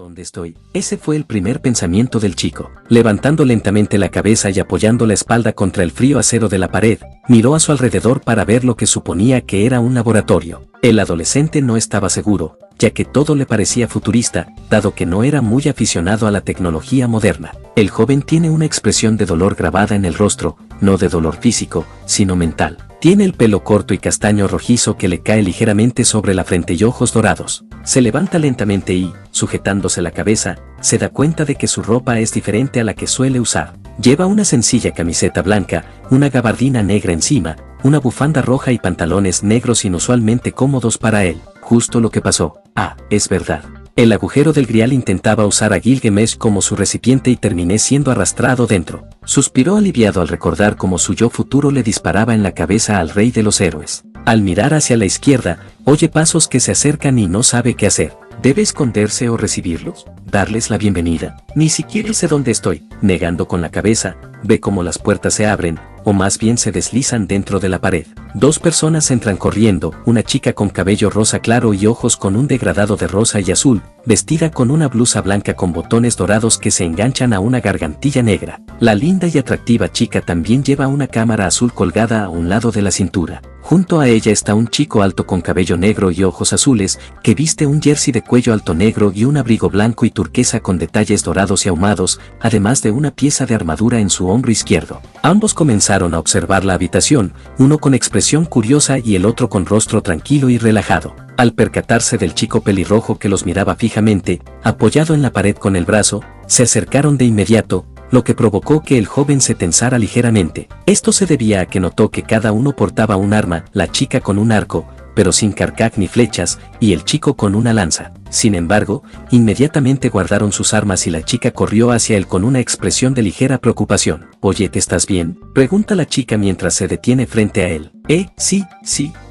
¿Dónde estoy? Ese fue el primer pensamiento del chico. Levantando lentamente la cabeza y apoyando la espalda contra el frío acero de la pared, miró a su alrededor para ver lo que suponía que era un laboratorio. El adolescente no estaba seguro, ya que todo le parecía futurista, dado que no era muy aficionado a la tecnología moderna. El joven tiene una expresión de dolor grabada en el rostro, no de dolor físico, sino mental. Tiene el pelo corto y castaño rojizo que le cae ligeramente sobre la frente y ojos dorados. Se levanta lentamente y, sujetándose la cabeza, se da cuenta de que su ropa es diferente a la que suele usar. Lleva una sencilla camiseta blanca, una gabardina negra encima, una bufanda roja y pantalones negros inusualmente cómodos para él. Justo lo que pasó. Ah, es verdad. El agujero del grial intentaba usar a Gilgamesh como su recipiente y terminé siendo arrastrado dentro. Suspiró aliviado al recordar cómo su yo futuro le disparaba en la cabeza al rey de los héroes. Al mirar hacia la izquierda, oye pasos que se acercan y no sabe qué hacer. ¿Debe esconderse o recibirlos? ¿Darles la bienvenida? Ni siquiera sé dónde estoy. Negando con la cabeza, ve cómo las puertas se abren, o más bien se deslizan dentro de la pared. Dos personas entran corriendo, una chica con cabello rosa claro y ojos con un degradado de rosa y azul, vestida con una blusa blanca con botones dorados que se enganchan a una gargantilla negra. La linda y atractiva chica también lleva una cámara azul colgada a un lado de la cintura. Junto a ella está un chico alto con cabello negro y ojos azules, que viste un jersey de cuello alto negro y un abrigo blanco y turquesa con detalles dorados y ahumados, además de una pieza de armadura en su hombro izquierdo. Ambos comenzaron a observar la habitación, uno con expresión curiosa y el otro con rostro tranquilo y relajado. Al percatarse del chico pelirrojo que los miraba fijamente, apoyado en la pared con el brazo, se acercaron de inmediato, lo que provocó que el joven se tensara ligeramente. Esto se debía a que notó que cada uno portaba un arma, la chica con un arco, pero sin carcaj ni flechas, y el chico con una lanza. Sin embargo, inmediatamente guardaron sus armas y la chica corrió hacia él con una expresión de ligera preocupación. «Oye, ¿estás bien?», pregunta la chica mientras se detiene frente a él. Sí,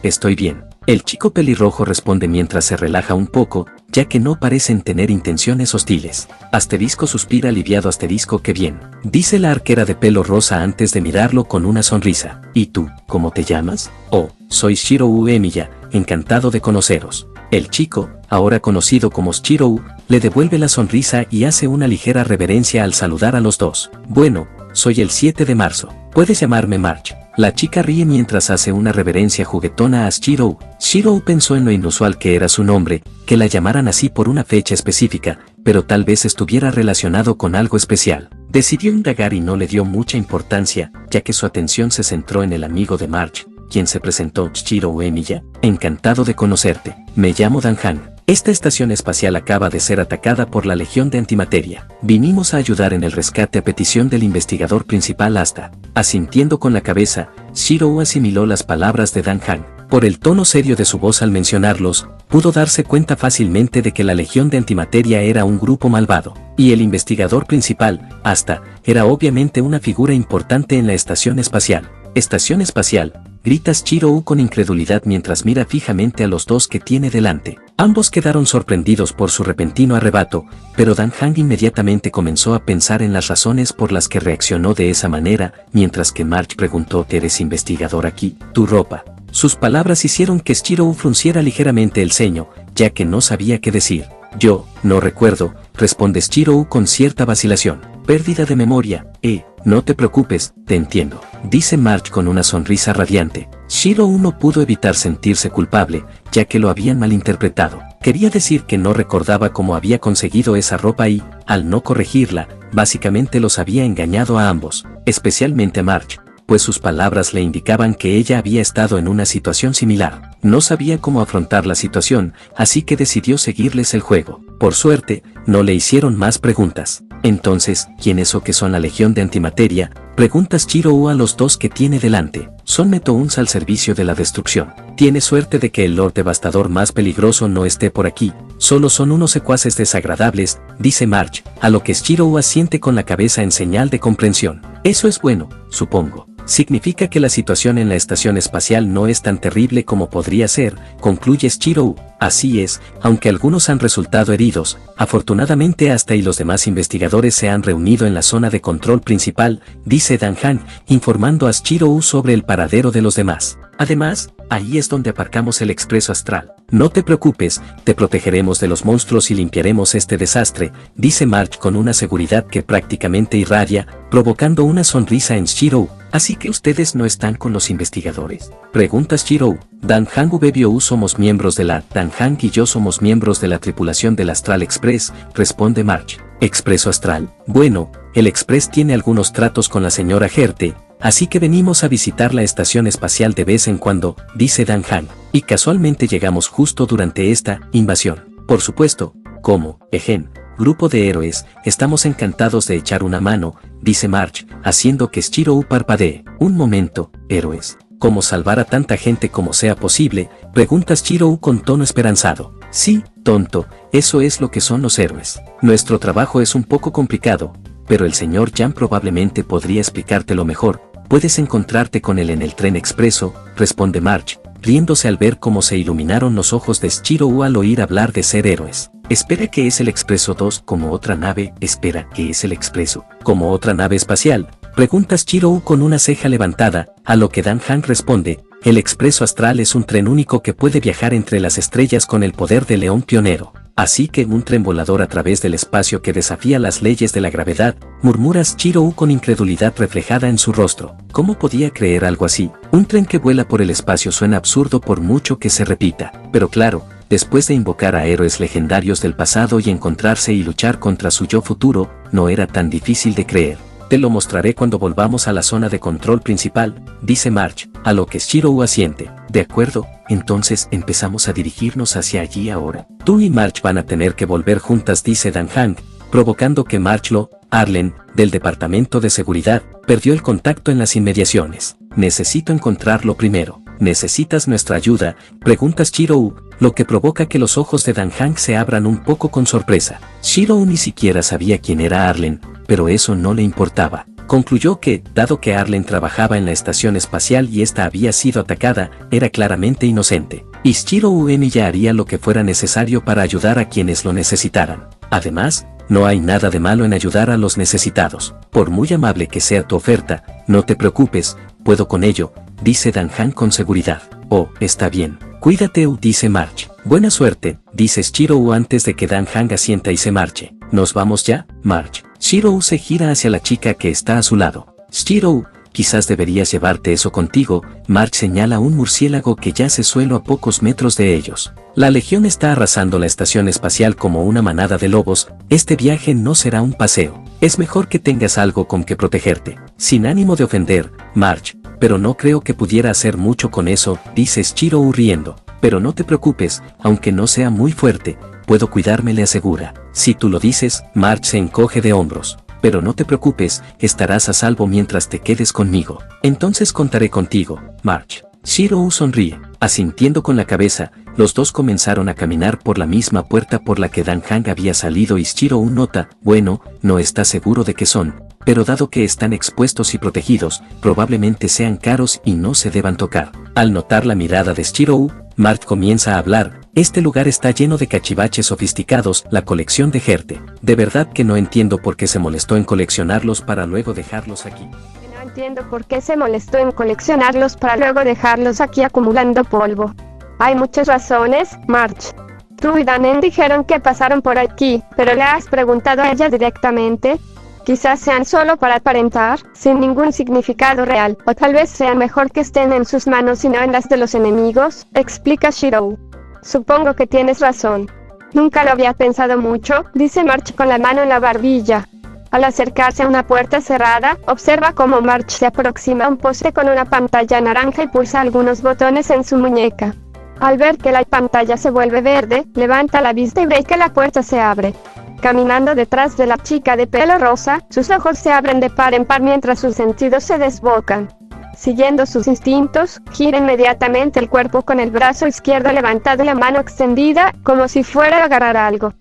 estoy bien». El chico pelirrojo responde mientras se relaja un poco, ya que no parecen tener intenciones hostiles. Asterisco suspira aliviado asterisco «qué bien», dice la arquera de pelo rosa antes de mirarlo con una sonrisa. «¿Y tú, cómo te llamas?». «Oh, soy Shirou Emiya, encantado de conoceros». El chico, ahora conocido como Shirou, le devuelve la sonrisa y hace una ligera reverencia al saludar a los dos. «Bueno, soy el 7 de marzo. Puedes llamarme March». La chica ríe mientras hace una reverencia juguetona a Shirou. Shirou pensó en lo inusual que era su nombre, que la llamaran así por una fecha específica, pero tal vez estuviera relacionado con algo especial. Decidió indagar y no le dio mucha importancia, ya que su atención se centró en el amigo de March, quien se presentó. «Shirou Emiya, encantado de conocerte. Me llamo Dan Han. Esta estación espacial acaba de ser atacada por la Legión de Antimateria. Vinimos a ayudar en el rescate a petición del investigador principal Asta». Asintiendo con la cabeza, Shirou asimiló las palabras de Dan Han. Por el tono serio de su voz al mencionarlos, pudo darse cuenta fácilmente de que la Legión de Antimateria era un grupo malvado, y el investigador principal, Asta, era obviamente una figura importante en la estación espacial. «¿Estación espacial?», grita Shirou con incredulidad mientras mira fijamente a los dos que tiene delante. Ambos quedaron sorprendidos por su repentino arrebato, pero Dan Han inmediatamente comenzó a pensar en las razones por las que reaccionó de esa manera, mientras que March preguntó: «¿Eres investigador aquí? ¿Tu ropa?». Sus palabras hicieron que Shirou frunciera ligeramente el ceño, ya que no sabía qué decir. «Yo, no recuerdo», responde Shirou con cierta vacilación. «Pérdida de memoria». No te preocupes, te entiendo», dice March con una sonrisa radiante. Shirou no pudo evitar sentirse culpable, ya que lo habían malinterpretado. Quería decir que no recordaba cómo había conseguido esa ropa y, al no corregirla, básicamente los había engañado a ambos, especialmente a March, pues sus palabras le indicaban que ella había estado en una situación similar. No sabía cómo afrontar la situación, así que decidió seguirles el juego. Por suerte, no le hicieron más preguntas. «Entonces, ¿quién es o qué son la Legión de Antimateria?», pregunta Shirou a los dos que tiene delante. «Son Metouns al servicio de la destrucción. Tiene suerte de que el Lord Devastador más peligroso no esté por aquí. Solo son unos secuaces desagradables», dice March, a lo que Shirou asiente con la cabeza en señal de comprensión. «Eso es bueno, supongo. Significa que la situación en la estación espacial no es tan terrible como podría ser», concluye Shirou. «Así es, aunque algunos han resultado heridos, afortunadamente Asta y los demás investigadores se han reunido en la zona de control principal», dice Dan Han, informando a Shirou sobre el paradero de los demás. «Además, ahí es donde aparcamos el expreso astral. No te preocupes, te protegeremos de los monstruos y limpiaremos este desastre, dice Marge con una seguridad que prácticamente irradia, provocando una sonrisa en Shiro. ¿Así que ustedes no están con los investigadores?, pregunta Shiro. Dan Hang y somos miembros de la Dan Hang y yo somos miembros de la tripulación del Astral Express, responde Marge. ¿Expreso Astral? Bueno, el Express tiene algunos tratos con la señora Gerte, así que venimos a visitar la estación espacial de vez en cuando, dice Dan Hang, y casualmente llegamos justo durante esta invasión. Por supuesto, como, grupo de héroes, estamos encantados de echar una mano, dice Marge, haciendo que Shiro parpadee. Un momento, héroes. ¿Cómo salvar a tanta gente como sea posible?, pregunta Shiro con tono esperanzado. Sí, tonto, eso es lo que son los héroes. Nuestro trabajo es un poco complicado, pero el señor Jan probablemente podría explicártelo mejor. Puedes encontrarte con él en el tren expreso, responde Marge, riéndose al ver cómo se iluminaron los ojos de Shiro al oír hablar de ser héroes. Espera, ¿que es el Expreso 2 como otra nave? Espera, ¿qué es el Expreso como otra nave espacial?, pregunta Shiro con una ceja levantada, a lo que Dan Hang responde, el Expreso Astral es un tren único que puede viajar entre las estrellas con el poder de León Pionero. Así que un tren volador a través del espacio que desafía las leyes de la gravedad, murmura Shiro con incredulidad reflejada en su rostro. ¿Cómo podía creer algo así? Un tren que vuela por el espacio suena absurdo por mucho que se repita. Pero claro, después de invocar a héroes legendarios del pasado y encontrarse y luchar contra su yo futuro, no era tan difícil de creer. Te lo mostraré cuando volvamos a la zona de control principal, dice Marge, a lo que Shiro asiente. De acuerdo, entonces empezamos a dirigirnos hacia allí ahora. Tú y Marge van a tener que volver juntas, dice Dan Hang, provocando que Marge Arlen, del Departamento de Seguridad, perdió el contacto en las inmediaciones. Necesito encontrarlo primero. ¿Necesitas nuestra ayuda?, pregunta Shiro, lo que provoca que los ojos de Dan Hang se abran un poco con sorpresa. Shiro ni siquiera sabía quién era Arlen, pero eso no le importaba. Concluyó que, dado que Arlen trabajaba en la estación espacial y esta había sido atacada, era claramente inocente. Y Shiro ya haría lo que fuera necesario para ayudar a quienes lo necesitaran. Además, no hay nada de malo en ayudar a los necesitados. Por muy amable que sea tu oferta, no te preocupes, puedo con ello, dice Dan Hang con seguridad. Oh, está bien. Cuídate, dice Marge. Buena suerte, dice Shiro antes de que Dan Hang asienta y se marche. ¿Nos vamos ya, Marge? Shiro se gira hacia la chica que está a su lado. Shiro, quizás deberías llevarte eso contigo, Marge señala un murciélago que yace suelo a pocos metros de ellos. La Legión está arrasando la estación espacial como una manada de lobos, este viaje no será un paseo. Es mejor que tengas algo con que protegerte. Sin ánimo de ofender, Marge, pero no creo que pudiera hacer mucho con eso, dice Shiro riendo. Pero no te preocupes, aunque no sea muy fuerte, puedo cuidarme, le asegura. Si tú lo dices, Marge se encoge de hombros. Pero no te preocupes, estarás a salvo mientras te quedes conmigo. Entonces contaré contigo, Marge. Shiro sonríe, asintiendo con la cabeza. Los dos comenzaron a caminar por la misma puerta por la que Dan Hang había salido y Shiro nota, bueno, no está seguro de qué son, pero dado que están expuestos y protegidos, probablemente sean caros y no se deban tocar. Al notar la mirada de Shiro, Marge comienza a hablar. Este lugar está lleno de cachivaches sofisticados, la colección de Gerte. De verdad que no entiendo por qué se molestó en coleccionarlos para luego dejarlos aquí. No entiendo por qué se molestó en coleccionarlos para luego dejarlos aquí acumulando polvo. Hay muchas razones, Marge. Tú y Danen dijeron que pasaron por aquí, pero ¿le has preguntado a ella directamente? Quizás sean solo para aparentar, sin ningún significado real, o tal vez sea mejor que estén en sus manos y no en las de los enemigos, explica Shiro. Supongo que tienes razón. Nunca lo había pensado mucho, dice Marge con la mano en la barbilla. Al acercarse a una puerta cerrada, observa cómo Marge se aproxima a un poste con una pantalla naranja y pulsa algunos botones en su muñeca. Al ver que la pantalla se vuelve verde, levanta la vista y ve que la puerta se abre. Caminando detrás de la chica de pelo rosa, sus ojos se abren de par en par mientras sus sentidos se desbocan. Siguiendo sus instintos, gira inmediatamente el cuerpo con el brazo izquierdo levantado y la mano extendida, como si fuera a agarrar algo.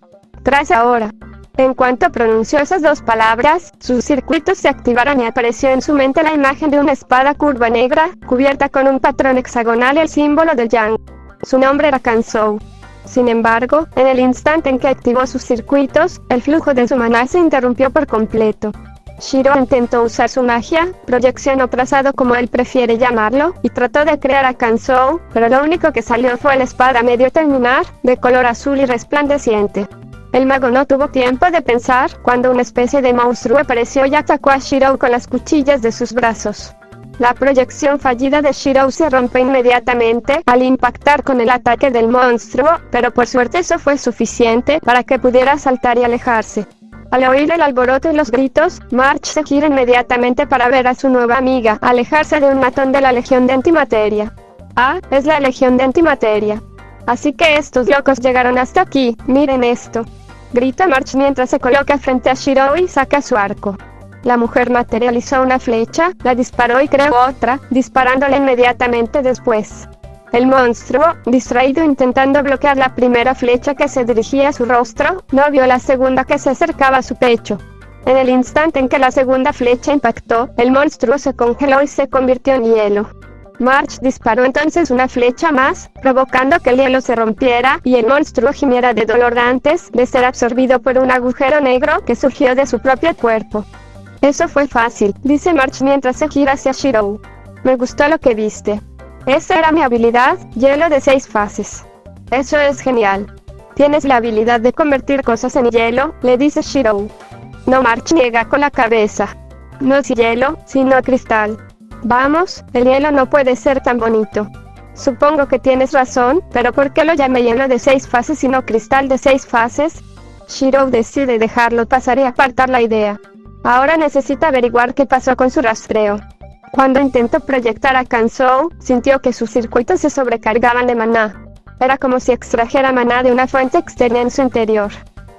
Tras ahora. En cuanto pronunció esas dos palabras, sus circuitos se activaron y apareció en su mente la imagen de una espada curva negra, cubierta con un patrón hexagonal y el símbolo del Yang. Su nombre era Kansou. Sin embargo, en el instante en que activó sus circuitos, el flujo de su maná se interrumpió por completo. Shiro intentó usar su magia, proyección o trazado como él prefiere llamarlo, y trató de crear a Kansou, pero lo único que salió fue la espada a medio terminar, de color azul y resplandeciente. El mago no tuvo tiempo de pensar, cuando una especie de monstruo apareció y atacó a Shiro con las cuchillas de sus brazos. La proyección fallida de Shiro se rompe inmediatamente al impactar con el ataque del monstruo, pero por suerte eso fue suficiente para que pudiera saltar y alejarse. Al oír el alboroto y los gritos, March se gira inmediatamente para ver a su nueva amiga alejarse de un matón de la Legión de Antimateria. Ah, es la Legión de Antimateria. Así que estos locos llegaron hasta aquí, miren esto. Grita March mientras se coloca frente a Shiro y saca su arco. La mujer materializó una flecha, la disparó y creó otra, disparándola inmediatamente después. El monstruo, distraído intentando bloquear la primera flecha que se dirigía a su rostro, no vio la segunda que se acercaba a su pecho. En el instante en que la segunda flecha impactó, el monstruo se congeló y se convirtió en hielo. March disparó entonces una flecha más, provocando que el hielo se rompiera y el monstruo gimiera de dolor antes de ser absorbido por un agujero negro que surgió de su propio cuerpo. Eso fue fácil, dice March mientras se gira hacia Shiro. Me gustó lo que viste. Esa era mi habilidad, hielo de 6 fases. Eso es genial. Tienes la habilidad de convertir cosas en hielo, le dice Shiro. No, March niega con la cabeza. No es hielo, sino cristal. Vamos, el hielo no puede ser tan bonito. Supongo que tienes razón, pero ¿por qué lo llamé hielo de 6 fases y no cristal de 6 fases? Shiro decide dejarlo pasar y apartar la idea. Ahora necesita averiguar qué pasó con su rastreo. Cuando intentó proyectar a Kansou, sintió que sus circuitos se sobrecargaban de maná. Era como si extrajera maná de una fuente externa en su interior.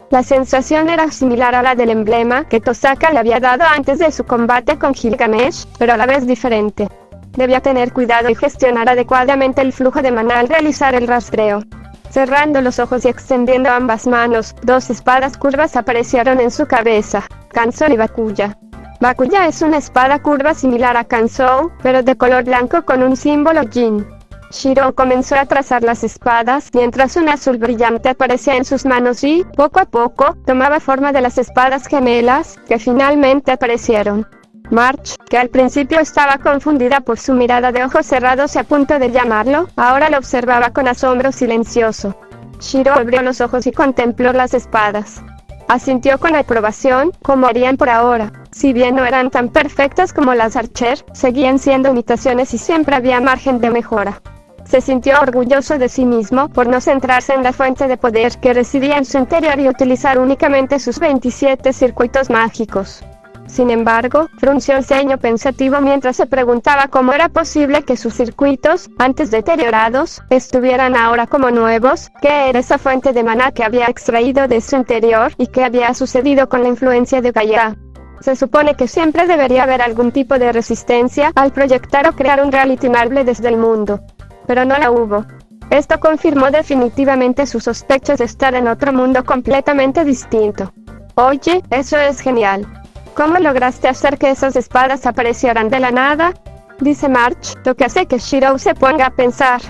La sensación era similar a la del emblema que Tosaka le había dado antes de su combate con Gilgamesh, pero a la vez diferente. Debía tener cuidado y gestionar adecuadamente el flujo de maná al realizar el rastreo. Cerrando los ojos y extendiendo ambas manos, 2 espadas curvas aparecieron en su cabeza, Kansou y Bakuya. Bakuya es una espada curva similar a Kansou, pero de color blanco con un símbolo Jin. Shiro comenzó a trazar las espadas, mientras un azul brillante aparecía en sus manos y, poco a poco, tomaba forma de las espadas gemelas, que finalmente aparecieron. March, que al principio estaba confundida por su mirada de ojos cerrados y a punto de llamarlo, ahora lo observaba con asombro silencioso. Shiro abrió los ojos y contempló las espadas. Asintió con aprobación, como harían por ahora. Si bien no eran tan perfectas como las Archer, seguían siendo imitaciones y siempre había margen de mejora. Se sintió orgulloso de sí mismo por no centrarse en la fuente de poder que residía en su interior y utilizar únicamente sus 27 circuitos mágicos. Sin embargo, frunció el ceño pensativo mientras se preguntaba cómo era posible que sus circuitos, antes deteriorados, estuvieran ahora como nuevos, qué era esa fuente de maná que había extraído de su interior y qué había sucedido con la influencia de Gaia. Se supone que siempre debería haber algún tipo de resistencia al proyectar o crear un reality marble desde el mundo. Pero no la hubo. Esto confirmó definitivamente sus sospechas de estar en otro mundo completamente distinto. Oye, eso es genial. ¿Cómo lograste hacer que esas espadas aparecieran de la nada? Dice March, lo que hace que Shiro se ponga a pensar.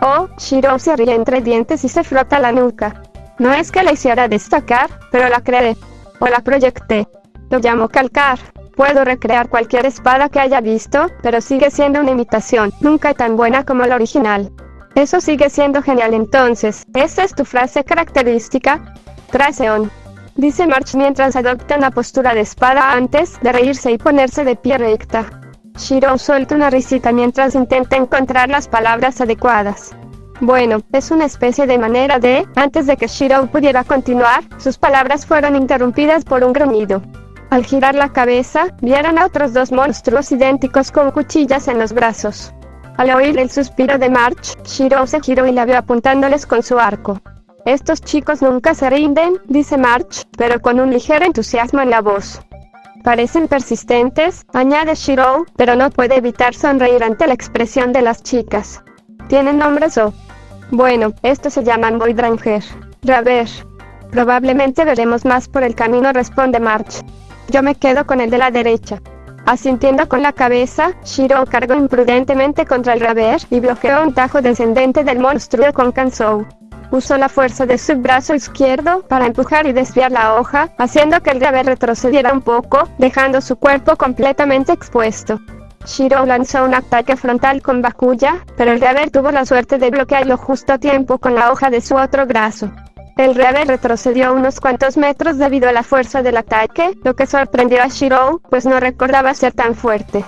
Oh, Shiro se ríe entre dientes y se frota la nuca. No es que la hiciera destacar, pero la creé. O la proyecté. Lo llamo calcar. Puedo recrear cualquier espada que haya visto, pero sigue siendo una imitación, nunca tan buena como la original. Eso sigue siendo genial entonces. ¿Esa es tu frase característica? Traseon. Dice March mientras adopta una postura de espada antes de reírse y ponerse de pie recta. Shiro suelta una risita mientras intenta encontrar las palabras adecuadas. Bueno, es una especie de manera de, antes de que Shiro pudiera continuar, sus palabras fueron interrumpidas por un gruñido. Al girar la cabeza, vieron a otros 2 monstruos idénticos con cuchillas en los brazos. Al oír el suspiro de March, Shiro se giró y la vio apuntándoles con su arco. Estos chicos nunca se rinden, dice March, pero con un ligero entusiasmo en la voz. Parecen persistentes, añade Shiro, pero no puede evitar sonreír ante la expresión de las chicas. ¿Tienen nombres o? Bueno, estos se llaman Voidranger. Raver. Probablemente veremos más por el camino, responde March. Yo me quedo con el de la derecha. Asintiendo con la cabeza, Shiro cargó imprudentemente contra el Raver y bloqueó un tajo descendente del monstruo con Kansou. usó la fuerza de su brazo izquierdo para empujar y desviar la hoja, haciendo que el Reaver retrocediera un poco, dejando su cuerpo completamente expuesto. Shirou lanzó un ataque frontal con Bakuya, pero el Reaver tuvo la suerte de bloquearlo justo a tiempo con la hoja de su otro brazo. El Reaver retrocedió unos cuantos metros debido a la fuerza del ataque, lo que sorprendió a Shirou, pues no recordaba ser tan fuerte.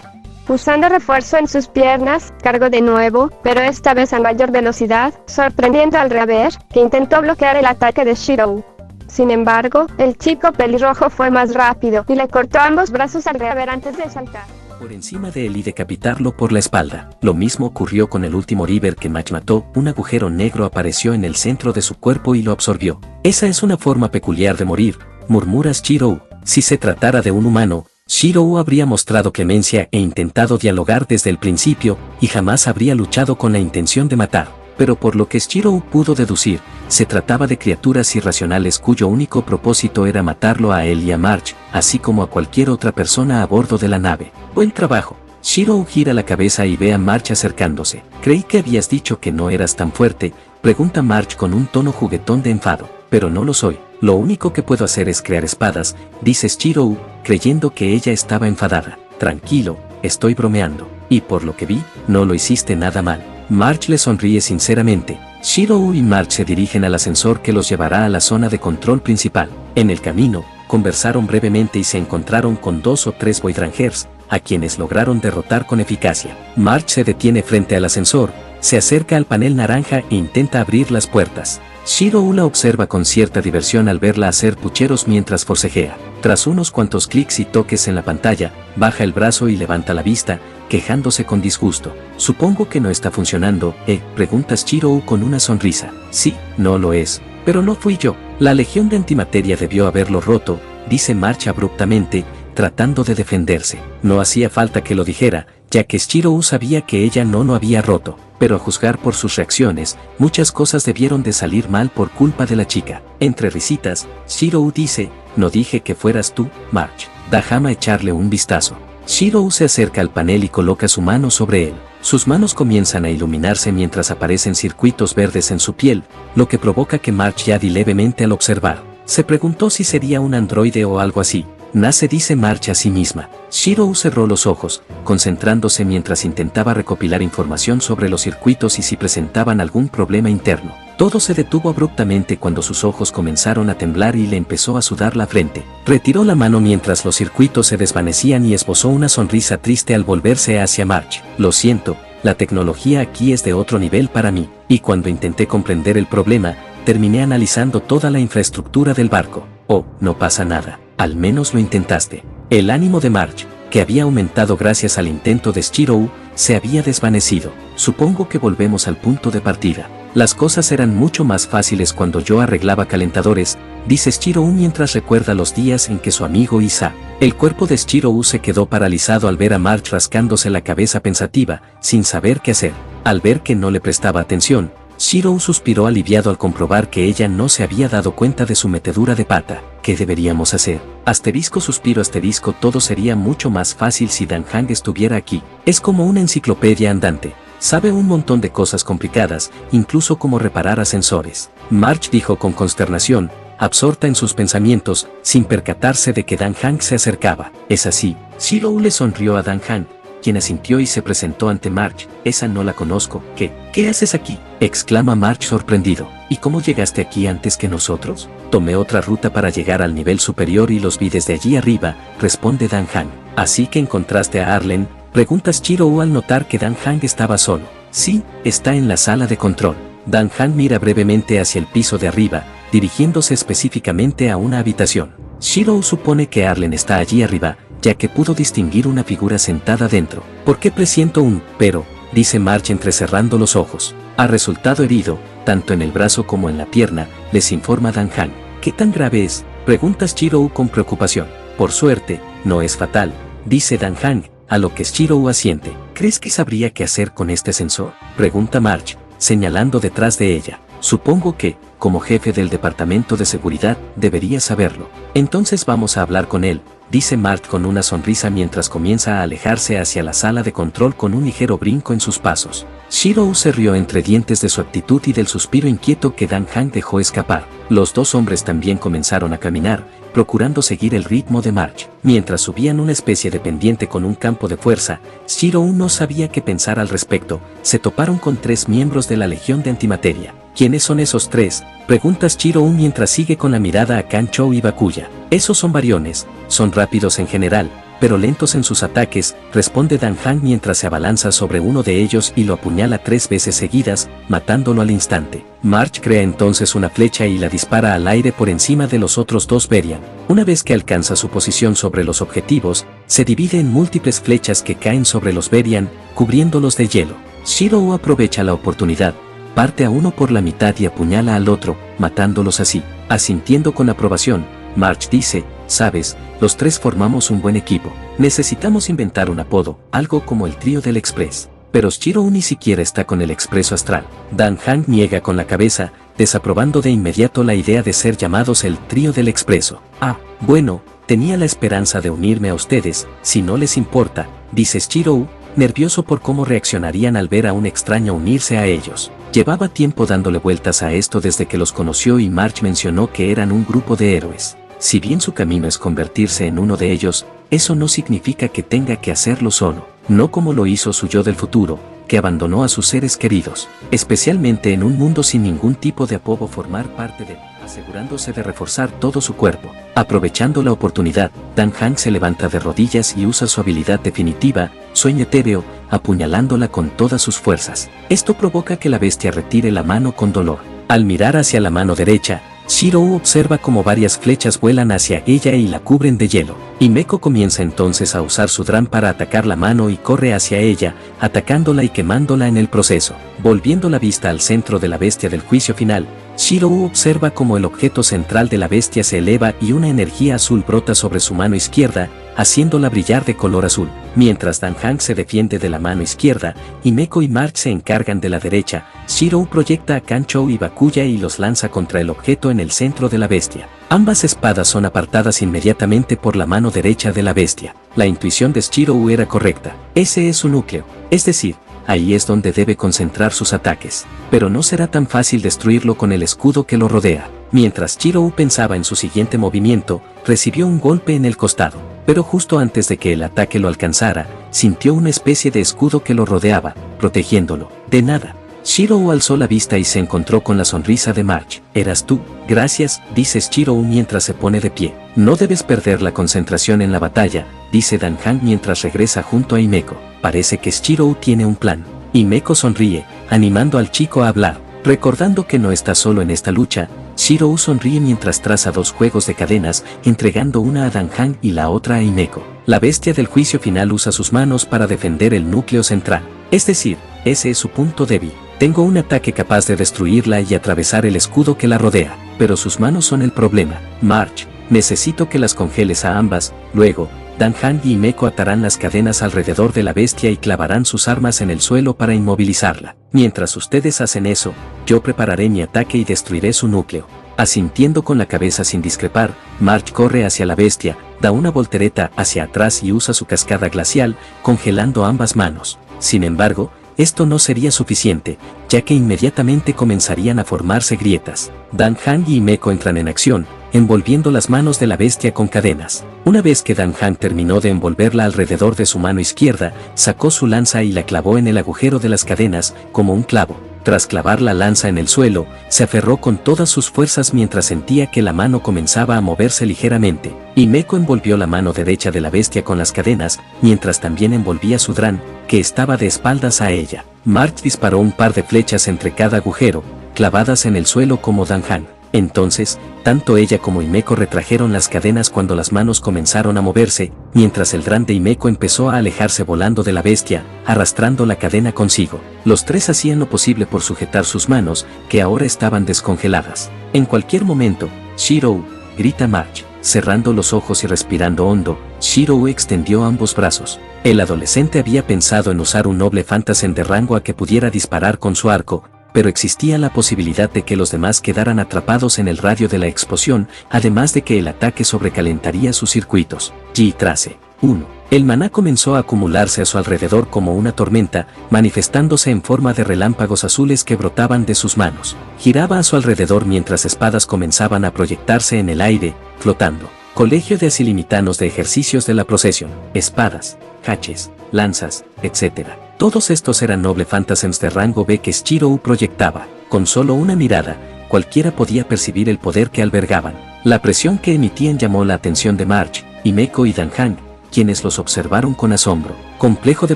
Usando refuerzo en sus piernas, cargó de nuevo, pero esta vez a mayor velocidad, sorprendiendo al Reaver, que intentó bloquear el ataque de Shirou. Sin embargo, el chico pelirrojo fue más rápido y le cortó ambos brazos al Reaver antes de saltar por encima de él y decapitarlo por la espalda. Lo mismo ocurrió con el último Reaver que March mató. Un agujero negro apareció en el centro de su cuerpo y lo absorbió. Esa es una forma peculiar de morir, murmura Shirou. Si se tratara de un humano, Shirou habría mostrado clemencia e intentado dialogar desde el principio, y jamás habría luchado con la intención de matar. Pero por lo que Shirou pudo deducir, se trataba de criaturas irracionales cuyo único propósito era matarlo a él y a March, así como a cualquier otra persona a bordo de la nave. Buen trabajo. Shirou gira la cabeza y ve a March acercándose. Creí que habías dicho que no eras tan fuerte, pregunta March con un tono juguetón de enfado. Pero no lo soy. Lo único que puedo hacer es crear espadas, dice Shirou, creyendo que ella estaba enfadada. Tranquilo, estoy bromeando. Y por lo que vi, no lo hiciste nada mal. March le sonríe sinceramente. Shirou y March se dirigen al ascensor que los llevará a la zona de control principal. En el camino, conversaron brevemente y se encontraron con 2 o 3 Voidrangers, a quienes lograron derrotar con eficacia. March se detiene frente al ascensor, se acerca al panel naranja e intenta abrir las puertas. Shirou la observa con cierta diversión al verla hacer pucheros mientras forcejea. Tras unos cuantos clics y toques en la pantalla, baja el brazo y levanta la vista, quejándose con disgusto. Supongo que no está funcionando, pregunta Shirou con una sonrisa. Sí, no lo es. Pero no fui yo. La legión de antimateria debió haberlo roto, dice March abruptamente, tratando de defenderse. No hacía falta que lo dijera, ya que Shirou sabía que ella no lo había roto. Pero a juzgar por sus reacciones, muchas cosas debieron de salir mal por culpa de la chica. Entre risitas, Shirou dice, no dije que fueras tú, March. Déjame echarle un vistazo. Shirou se acerca al panel y coloca su mano sobre él. Sus manos comienzan a iluminarse mientras aparecen circuitos verdes en su piel, lo que provoca que March yadi levemente al observar. Se preguntó si sería un androide o algo así. Nace, dice March a sí misma. Shirou cerró los ojos, concentrándose mientras intentaba recopilar información sobre los circuitos y si presentaban algún problema interno. Todo se detuvo abruptamente cuando sus ojos comenzaron a temblar y le empezó a sudar la frente. Retiró la mano mientras los circuitos se desvanecían y esbozó una sonrisa triste al volverse hacia March. Lo siento, la tecnología aquí es de otro nivel para mí, y cuando intenté comprender el problema, terminé analizando toda la infraestructura del barco. Oh, no pasa nada. Al menos lo intentaste. El ánimo de March, que había aumentado gracias al intento de Shirou, se había desvanecido. Supongo que volvemos al punto de partida. Las cosas eran mucho más fáciles cuando yo arreglaba calentadores, dice Shirou mientras recuerda los días en que su amigo Isa. El cuerpo de Shirou se quedó paralizado al ver a March rascándose la cabeza pensativa, sin saber qué hacer. Al ver que no le prestaba atención, Shirou suspiró aliviado al comprobar que ella no se había dado cuenta de su metedura de pata. ¿Qué deberíamos hacer? Asterisco suspiro asterisco todo sería mucho más fácil si Dan Hang estuviera aquí. Es como una enciclopedia andante. Sabe un montón de cosas complicadas, incluso cómo reparar ascensores. March dijo con consternación, absorta en sus pensamientos, sin percatarse de que Dan Hang se acercaba. Es así. Shirou le sonrió a Dan Hang, quien asintió y se presentó ante March. Esa no la conozco. ¿Qué haces aquí? Exclama March sorprendido. ¿Y cómo llegaste aquí antes que nosotros? Tomé otra ruta para llegar al nivel superior y los vi desde allí arriba, responde Dan Hang. ¿Así que encontraste a Arlen? Pregunta Shirou al notar que Dan Hang estaba solo. Sí, está en la sala de control. Dan Hang mira brevemente hacia el piso de arriba, dirigiéndose específicamente a una habitación. Shirou supone que Arlen está allí arriba, ya que pudo distinguir una figura sentada dentro. ¿Por qué presiento un pero? Dice March entrecerrando los ojos. Ha resultado herido, tanto en el brazo como en la pierna, les informa Dan Hang. ¿Qué tan grave es? Pregunta Shirou con preocupación. Por suerte, no es fatal, dice Dan Hang, a lo que Shirou asiente. ¿Crees que sabría qué hacer con este sensor? Pregunta March, señalando detrás de ella. Supongo que, como jefe del departamento de seguridad, debería saberlo. Entonces vamos a hablar con él, dice March con una sonrisa mientras comienza a alejarse hacia la sala de control con un ligero brinco en sus pasos. Shiro se rió entre dientes de su actitud y del suspiro inquieto que Dan Han dejó escapar. Los dos hombres también comenzaron a caminar, procurando seguir el ritmo de March. Mientras subían una especie de pendiente con un campo de fuerza, Shiro no sabía qué pensar al respecto. Se toparon con 3 miembros de la Legión de Antimateria. ¿Quiénes son esos 3? Pregunta Shiro mientras sigue con la mirada a Kanchou y Bakuya. Esos son variones, son rápidos en general, pero lentos en sus ataques, responde Dan Han mientras se abalanza sobre uno de ellos y lo apuñala 3 veces seguidas, matándolo al instante. March crea entonces una flecha y la dispara al aire por encima de los otros 2 Berian. Una vez que alcanza su posición sobre los objetivos, se divide en múltiples flechas que caen sobre los Berian, cubriéndolos de hielo. Shiro aprovecha la oportunidad, parte a uno por la mitad y apuñala al otro, matándolos así. Asintiendo con aprobación, March dice, sabes, los 3 formamos un buen equipo. Necesitamos inventar un apodo, algo como el trío del Express. Pero Shiro ni siquiera está con el Expreso Astral. Dan Han niega con la cabeza, desaprobando de inmediato la idea de ser llamados el trío del Expreso. Ah, bueno, tenía la esperanza de unirme a ustedes, si no les importa, dice Shiro, nervioso por cómo reaccionarían al ver a un extraño unirse a ellos. Llevaba tiempo dándole vueltas a esto desde que los conoció y March mencionó que eran un grupo de héroes. Si bien su camino es convertirse en uno de ellos, eso no significa que tenga que hacerlo solo, no como lo hizo su yo del futuro, que abandonó a sus seres queridos, especialmente en un mundo sin ningún tipo de apodo formar parte de, asegurándose de reforzar todo su cuerpo. Aprovechando la oportunidad, Dan Han se levanta de rodillas y usa su habilidad definitiva, sueño etéreo, apuñalándola con todas sus fuerzas. Esto provoca que la bestia retire la mano con dolor. Al mirar hacia la mano derecha, Shiro observa como varias flechas vuelan hacia ella y la cubren de hielo. Himeko comienza entonces a usar su Dran para atacar la mano y corre hacia ella, atacándola y quemándola en el proceso. Volviendo la vista al centro de la bestia del juicio final, Shiro observa como el objeto central de la bestia se eleva y una energía azul brota sobre su mano izquierda, haciéndola brillar de color azul. Mientras Dan Han se defiende de la mano izquierda, Himeko y March se encargan de la derecha, Shiro proyecta a Kanchou y Bakuya y los lanza contra el objeto en el centro de la bestia. Ambas espadas son apartadas inmediatamente por la mano derecha de la bestia. La intuición de Shiro era correcta. Ese es su núcleo, es decir, ahí es donde debe concentrar sus ataques. Pero no será tan fácil destruirlo con el escudo que lo rodea. Mientras Shiro pensaba en su siguiente movimiento, recibió un golpe en el costado. Pero justo antes de que el ataque lo alcanzara, sintió una especie de escudo que lo rodeaba, protegiéndolo. De nada. Shiro alzó la vista y se encontró con la sonrisa de March. «¿Eras tú?» «Gracias», dice Shiro mientras se pone de pie. «No debes perder la concentración en la batalla», dice Dan Han mientras regresa junto a Himeko. Parece que Shiro tiene un plan. Himeko sonríe, animando al chico a hablar. Recordando que no está solo en esta lucha, Shiro sonríe mientras traza 2 juegos de cadenas, entregando una a Dan Han y la otra a Himeko. La bestia del juicio final usa sus manos para defender el núcleo central. Es decir, ese es su punto débil. Tengo un ataque capaz de destruirla y atravesar el escudo que la rodea, pero sus manos son el problema. March, necesito que las congeles a ambas. Luego, Dan Han y Himeko atarán las cadenas alrededor de la bestia y clavarán sus armas en el suelo para inmovilizarla. Mientras ustedes hacen eso, yo prepararé mi ataque y destruiré su núcleo. Asintiendo con la cabeza sin discrepar, March corre hacia la bestia, da una voltereta hacia atrás y usa su cascada glacial, congelando ambas manos. Sin embargo, esto no sería suficiente, ya que inmediatamente comenzarían a formarse grietas. Dan Han y Himeko entran en acción, envolviendo las manos de la bestia con cadenas. Una vez que Dan Han terminó de envolverla alrededor de su mano izquierda, sacó su lanza y la clavó en el agujero de las cadenas, como un clavo. Tras clavar la lanza en el suelo, se aferró con todas sus fuerzas mientras sentía que la mano comenzaba a moverse ligeramente. Himeko envolvió la mano derecha de la bestia con las cadenas, mientras también envolvía su Dran, que estaba de espaldas a ella. March disparó un par de flechas entre cada agujero, clavadas en el suelo como Dan Han. Entonces, tanto ella como Himeko retrajeron las cadenas cuando las manos comenzaron a moverse, mientras el Dran de Himeko empezó a alejarse volando de la bestia, arrastrando la cadena consigo. Los 3 hacían lo posible por sujetar sus manos, que ahora estaban descongeladas. En cualquier momento, Shiro, grita March. Cerrando los ojos y respirando hondo, Shiro extendió ambos brazos. El adolescente había pensado en usar un noble fantasén de rango a que pudiera disparar con su arco, pero existía la posibilidad de que los demás quedaran atrapados en el radio de la explosión, además de que el ataque sobrecalentaría sus circuitos. G-Trace 1. El maná comenzó a acumularse a su alrededor como una tormenta, manifestándose en forma de relámpagos azules que brotaban de sus manos. Giraba a su alrededor mientras espadas comenzaban a proyectarse en el aire, flotando. Colegio de Asilimitanos de ejercicios de la procesión, espadas, haches, lanzas, etc. Todos estos eran noble fantasmas de rango B que Shirou proyectaba. Con solo una mirada, cualquiera podía percibir el poder que albergaban. La presión que emitían llamó la atención de March, Himeko y Dan Hang, quienes los observaron con asombro. Complejo de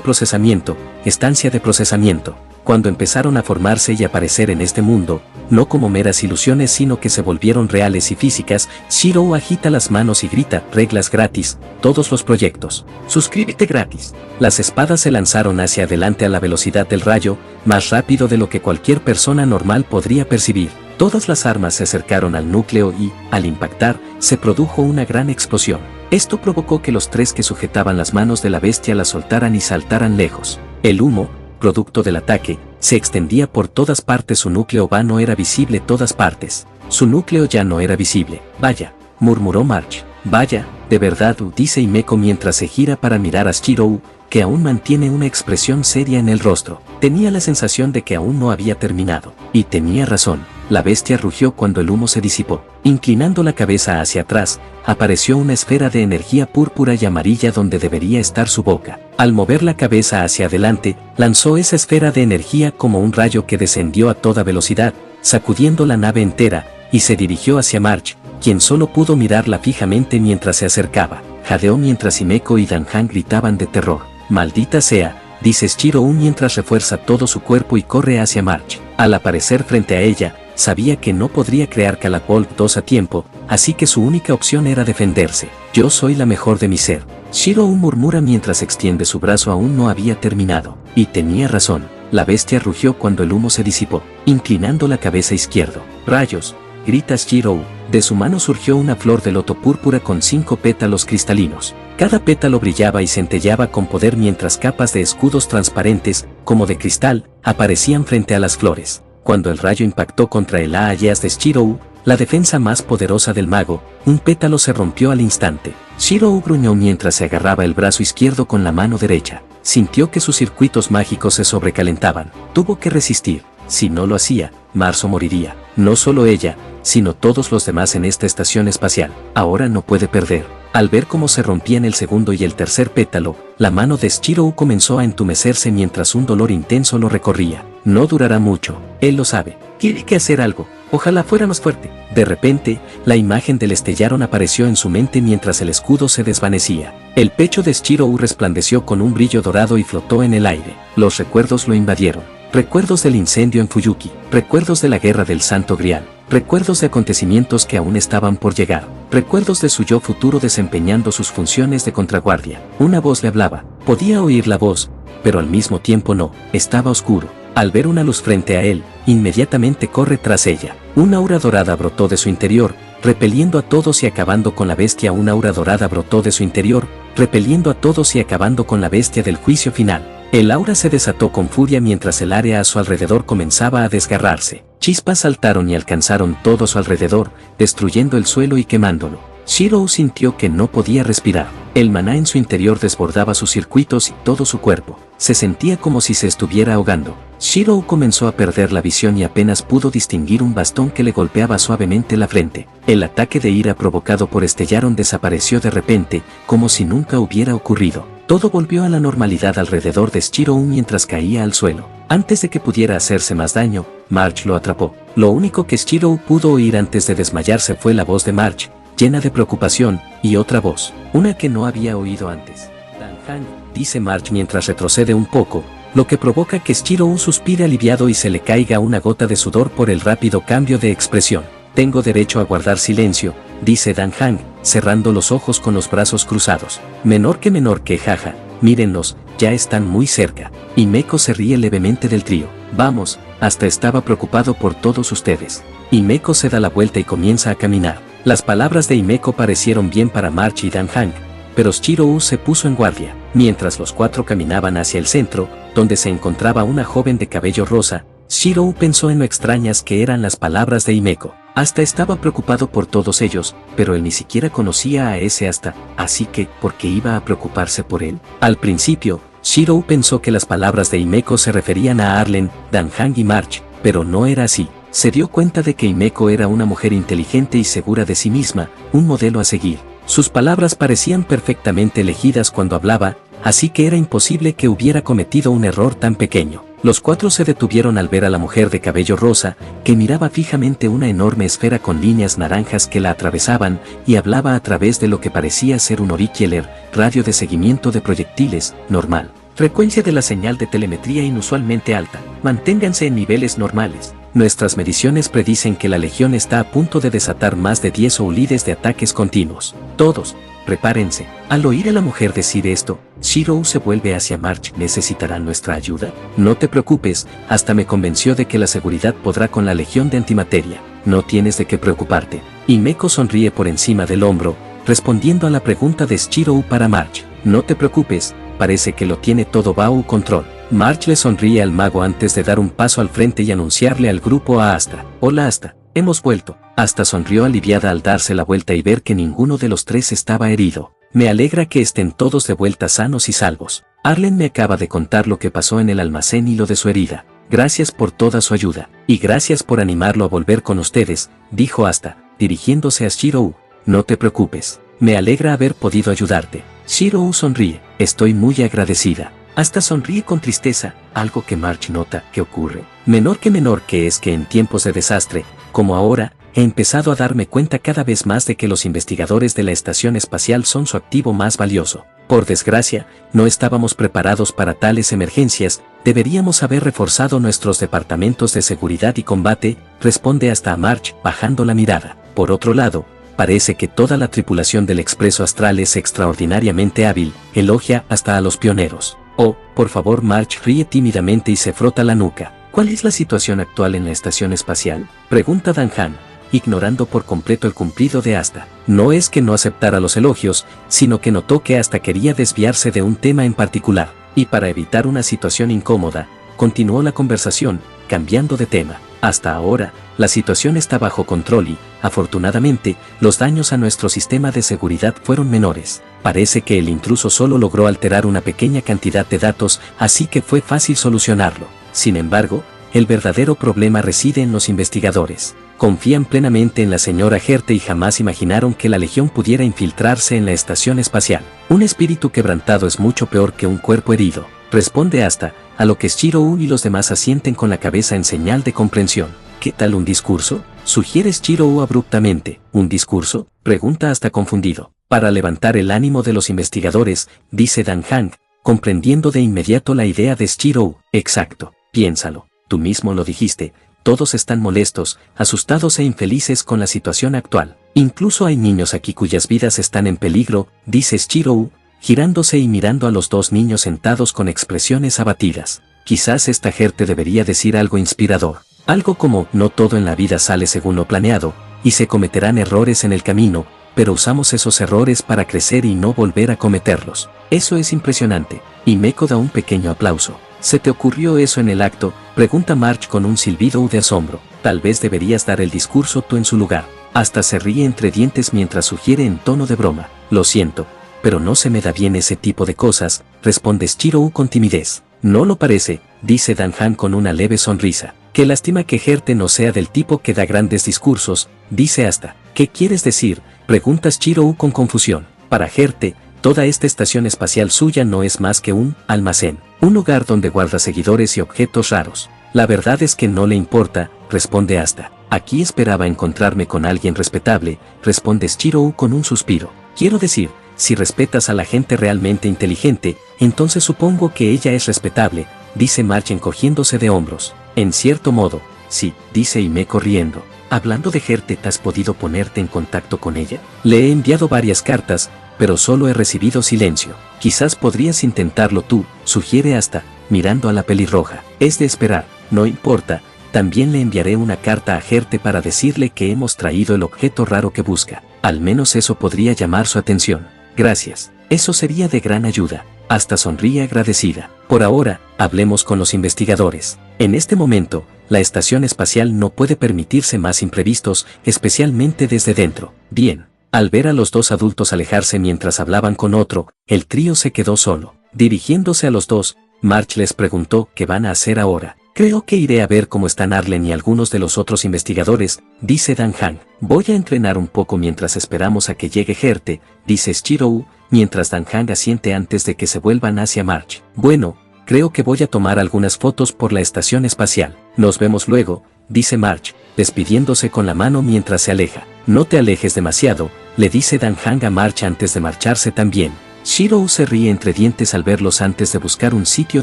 procesamiento, estancia de procesamiento. Cuando empezaron a formarse y aparecer en este mundo, no como meras ilusiones sino que se volvieron reales y físicas, Shirou agita las manos y grita, reglas gratis, todos los proyectos. Suscríbete gratis. Las espadas se lanzaron hacia adelante a la velocidad del rayo, más rápido de lo que cualquier persona normal podría percibir. Todas las armas se acercaron al núcleo y, al impactar, se produjo una gran explosión. Esto provocó que los tres que sujetaban las manos de la bestia la soltaran y saltaran lejos. El humo, producto del ataque, se extendía por todas partes. Su núcleo vano era visible todas partes. Su núcleo ya no era visible. Vaya, murmuró March. Vaya, de verdad, dice Himeko mientras se gira para mirar a Shirou, que aún mantiene una expresión seria en el rostro. Tenía la sensación de que aún no había terminado. Y tenía razón. La bestia rugió cuando el humo se disipó. Inclinando la cabeza hacia atrás, apareció una esfera de energía púrpura y amarilla donde debería estar su boca. Al mover la cabeza hacia adelante, lanzó esa esfera de energía como un rayo que descendió a toda velocidad, sacudiendo la nave entera, y se dirigió hacia March, quien solo pudo mirarla fijamente mientras se acercaba. Jadeó mientras Himeko y Dan Hang gritaban de terror. Maldita sea, dice Shirou mientras refuerza todo su cuerpo y corre hacia March. Al aparecer frente a ella, sabía que no podría crear Catapult 2 a tiempo, así que su única opción era defenderse. Yo soy la mejor de mi ser. Shirou murmura mientras extiende su brazo. Aún no había terminado. Y tenía razón. La bestia rugió cuando el humo se disipó, inclinando la cabeza izquierdo. Rayos, grita Shirou. De su mano surgió una flor de loto púrpura con 5 pétalos cristalinos. Cada pétalo brillaba y centelleaba con poder mientras capas de escudos transparentes, como de cristal, aparecían frente a las flores. Cuando el rayo impactó contra el Aayas de Shirou, la defensa más poderosa del mago, un pétalo se rompió al instante. Shirou gruñó mientras se agarraba el brazo izquierdo con la mano derecha. Sintió que sus circuitos mágicos se sobrecalentaban. Tuvo que resistir. Si no lo hacía, Marzo moriría. No solo ella, sino todos los demás en esta estación espacial. Ahora no puede perder. Al ver cómo se rompían el segundo y el tercer pétalo, la mano de Shirou comenzó a entumecerse mientras un dolor intenso lo recorría. No durará mucho, él lo sabe. Tiene que hacer algo. Ojalá fuera más fuerte. De repente, la imagen del Estellaron apareció en su mente mientras el escudo se desvanecía. El pecho de Shirou resplandeció con un brillo dorado y flotó en el aire. Los recuerdos lo invadieron. Recuerdos del incendio en Fuyuki, recuerdos de la guerra del Santo Grial, recuerdos de acontecimientos que aún estaban por llegar, recuerdos de su yo futuro desempeñando sus funciones de contraguardia. Una voz le hablaba, podía oír la voz, pero al mismo tiempo no, estaba oscuro. Al ver una luz frente a él, inmediatamente corre tras ella. Una aura dorada brotó de su interior, repeliendo a todos y acabando con la bestia. Una aura dorada brotó de su interior, repeliendo a todos y acabando con la bestia del juicio final. El aura se desató con furia mientras el área a su alrededor comenzaba a desgarrarse. Chispas saltaron y alcanzaron todo a su alrededor, destruyendo el suelo y quemándolo. Shirou sintió que no podía respirar. El maná en su interior desbordaba sus circuitos y todo su cuerpo. Se sentía como si se estuviera ahogando. Shirou comenzó a perder la visión y apenas pudo distinguir un bastón que le golpeaba suavemente la frente. El ataque de ira provocado por Estellaron desapareció de repente, como si nunca hubiera ocurrido. Todo volvió a la normalidad alrededor de Shirou mientras caía al suelo. Antes de que pudiera hacerse más daño, March lo atrapó. Lo único que Shirou pudo oír antes de desmayarse fue la voz de March, llena de preocupación, y otra voz, una que no había oído antes. Dan Hang, dice March mientras retrocede un poco, lo que provoca que Shirou suspire aliviado y se le caiga una gota de sudor por el rápido cambio de expresión. Tengo derecho a guardar silencio, dice Dan Hang, cerrando los ojos con los brazos cruzados. Menor que jaja, mírenlos, ya están muy cerca. Himeko se ríe levemente del trío. Vamos, hasta estaba preocupado por todos ustedes. Himeko se da la vuelta y comienza a caminar. Las palabras de Himeko parecieron bien para March y Dan Hang, pero Shirou se puso en guardia. Mientras los cuatro caminaban hacia el centro, donde se encontraba una joven de cabello rosa, Shirou pensó en lo extrañas que eran las palabras de Himeko. Asta estaba preocupado por todos ellos, pero él ni siquiera conocía a ese Asta, así que, ¿por qué iba a preocuparse por él? Al principio, Shirou pensó que las palabras de Himeko se referían a Arlen, Danhang y March, pero no era así. Se dio cuenta de que Himeko era una mujer inteligente y segura de sí misma, un modelo a seguir. Sus palabras parecían perfectamente elegidas cuando hablaba, así que era imposible que hubiera cometido un error tan pequeño. Los cuatro se detuvieron al ver a la mujer de cabello rosa, que miraba fijamente una enorme esfera con líneas naranjas que la atravesaban, y hablaba a través de lo que parecía ser un Auricieler, radio de seguimiento de proyectiles, normal. Frecuencia de la señal de telemetría inusualmente alta. Manténganse en niveles normales. Nuestras mediciones predicen que la Legión está a punto de desatar más de 10 oulides de ataques continuos. Todos, prepárense. Al oír a la mujer decir esto, Shirou se vuelve hacia March. ¿Necesitarán nuestra ayuda? No te preocupes, hasta me convenció de que la seguridad podrá con la Legión de Antimateria. No tienes de qué preocuparte. Himeko sonríe por encima del hombro, respondiendo a la pregunta de Shirou para March. No te preocupes, parece que lo tiene todo bajo control. March le sonríe al mago antes de dar un paso al frente y anunciarle al grupo a Asta. Hola Asta, hemos vuelto. Asta sonrió aliviada al darse la vuelta y ver que ninguno de los tres estaba herido. Me alegra que estén todos de vuelta sanos y salvos. Arlen me acaba de contar lo que pasó en el almacén y lo de su herida. Gracias por toda su ayuda. Y gracias por animarlo a volver con ustedes, dijo Asta, dirigiéndose a Shirou. No te preocupes. Me alegra haber podido ayudarte. Shirou sonríe. Estoy muy agradecida. Asta sonríe con tristeza, algo que March nota que ocurre. Menor que es que en tiempos de desastre, como ahora, he empezado a darme cuenta cada vez más de que los investigadores de la estación espacial son su activo más valioso. Por desgracia, no estábamos preparados para tales emergencias, deberíamos haber reforzado nuestros departamentos de seguridad y combate, responde Asta a March, bajando la mirada. Por otro lado, parece que toda la tripulación del Expreso Astral es extraordinariamente hábil, elogia hasta a los pioneros. Oh, por favor. March ríe tímidamente y se frota la nuca. ¿Cuál es la situación actual en la estación espacial? Pregunta Danhang, ignorando por completo el cumplido de Asta. No es que no aceptara los elogios, sino que notó que Asta quería desviarse de un tema en particular, y para evitar una situación incómoda, continuó la conversación, cambiando de tema. Hasta ahora, la situación está bajo control y, afortunadamente, los daños a nuestro sistema de seguridad fueron menores. Parece que el intruso solo logró alterar una pequeña cantidad de datos, así que fue fácil solucionarlo. Sin embargo, el verdadero problema reside en los investigadores. Confían plenamente en la señora Gerte y jamás imaginaron que la Legión pudiera infiltrarse en la estación espacial. Un espíritu quebrantado es mucho peor que un cuerpo herido, responde Asta, a lo que Shirou y los demás asienten con la cabeza en señal de comprensión. ¿Qué tal un discurso? Sugiere Shirou abruptamente. ¿Un discurso? Pregunta Asta confundido. Para levantar el ánimo de los investigadores, dice Danhang, comprendiendo de inmediato la idea de Shirou. Exacto, piénsalo, tú mismo lo dijiste, todos están molestos, asustados e infelices con la situación actual. Incluso hay niños aquí cuyas vidas están en peligro, dice Shirou, girándose y mirando a los dos niños sentados con expresiones abatidas. Quizás esta Gerte debería decir algo inspirador. Algo como, no todo en la vida sale según lo planeado, y se cometerán errores en el camino, pero usamos esos errores para crecer y no volver a cometerlos. Eso es impresionante. Himeko da un pequeño aplauso. ¿Se te ocurrió eso en el acto? Pregunta March con un silbido de asombro. Tal vez deberías dar el discurso tú en su lugar. Hasta se ríe entre dientes mientras sugiere en tono de broma. Lo siento, pero no se me da bien ese tipo de cosas, responde Shirou con timidez. No lo parece, dice Danhang con una leve sonrisa. Qué lástima que Gerte no sea del tipo que da grandes discursos, dice Asta. ¿Qué quieres decir? Pregunta Shirou con confusión. Para Gerte, toda esta estación espacial suya no es más que un almacén, un lugar donde guarda seguidores y objetos raros. La verdad es que no le importa, responde Asta. Aquí esperaba encontrarme con alguien respetable, responde Shirou con un suspiro. Quiero decir, si respetas a la gente realmente inteligente, entonces supongo que ella es respetable, dice March encogiéndose de hombros. En cierto modo, sí, dice Himeko riendo. Hablando de Gerte, ¿has podido ponerte en contacto con ella? Le he enviado varias cartas, pero solo he recibido silencio. Quizás podrías intentarlo tú, sugiere Asta, mirando a la pelirroja. Es de esperar, no importa, también le enviaré una carta a Gerte para decirle que hemos traído el objeto raro que busca. Al menos eso podría llamar su atención. Gracias, eso sería de gran ayuda. Asta sonríe agradecida. Por ahora, hablemos con los investigadores. En este momento, la estación espacial no puede permitirse más imprevistos, especialmente desde dentro. Bien. Al ver a los dos adultos alejarse mientras hablaban con otro, el trío se quedó solo. Dirigiéndose a los dos, Marge les preguntó qué van a hacer ahora. Creo que iré a ver cómo están Arlen y algunos de los otros investigadores, dice Dan Hang. Voy a entrenar un poco mientras esperamos a que llegue Gerte, dice Shirou, mientras Dan Hang asiente antes de que se vuelvan hacia Marge. Bueno, creo que voy a tomar algunas fotos por la estación espacial. Nos vemos luego, dice Marge, despidiéndose con la mano mientras se aleja. No te alejes demasiado, le dice Dan Hang a Marge antes de marcharse también. Shirou se ríe entre dientes al verlos antes de buscar un sitio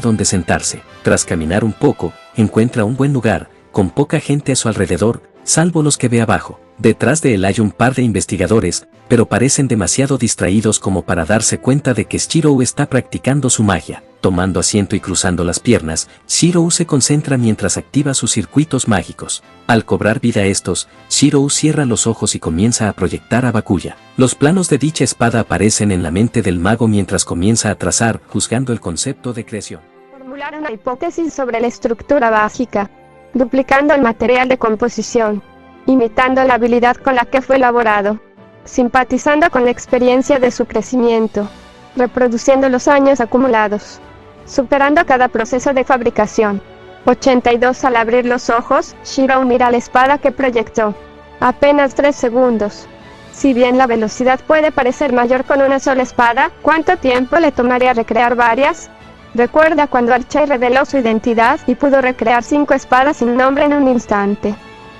donde sentarse. Tras caminar un poco, encuentra un buen lugar, con poca gente a su alrededor, salvo los que ve abajo. Detrás de él hay un par de investigadores, pero parecen demasiado distraídos como para darse cuenta de que Shirou está practicando su magia. Tomando asiento y cruzando las piernas, Shirou se concentra mientras activa sus circuitos mágicos. Al cobrar vida a estos, Shirou cierra los ojos y comienza a proyectar a Bakuya. Los planos de dicha espada aparecen en la mente del mago mientras comienza a trazar, juzgando el concepto de creación. Formular una hipótesis sobre la estructura básica, duplicando el material de composición, imitando la habilidad con la que fue elaborado, simpatizando con la experiencia de su crecimiento, reproduciendo los años acumulados, superando cada proceso de fabricación. 82. Al abrir los ojos, Shirou mira la espada que proyectó. Apenas 3 segundos. Si bien la velocidad puede parecer mayor con una sola espada, ¿cuánto tiempo le tomaría recrear varias? Recuerda cuando Archie reveló su identidad y pudo recrear 5 espadas sin nombre en un instante.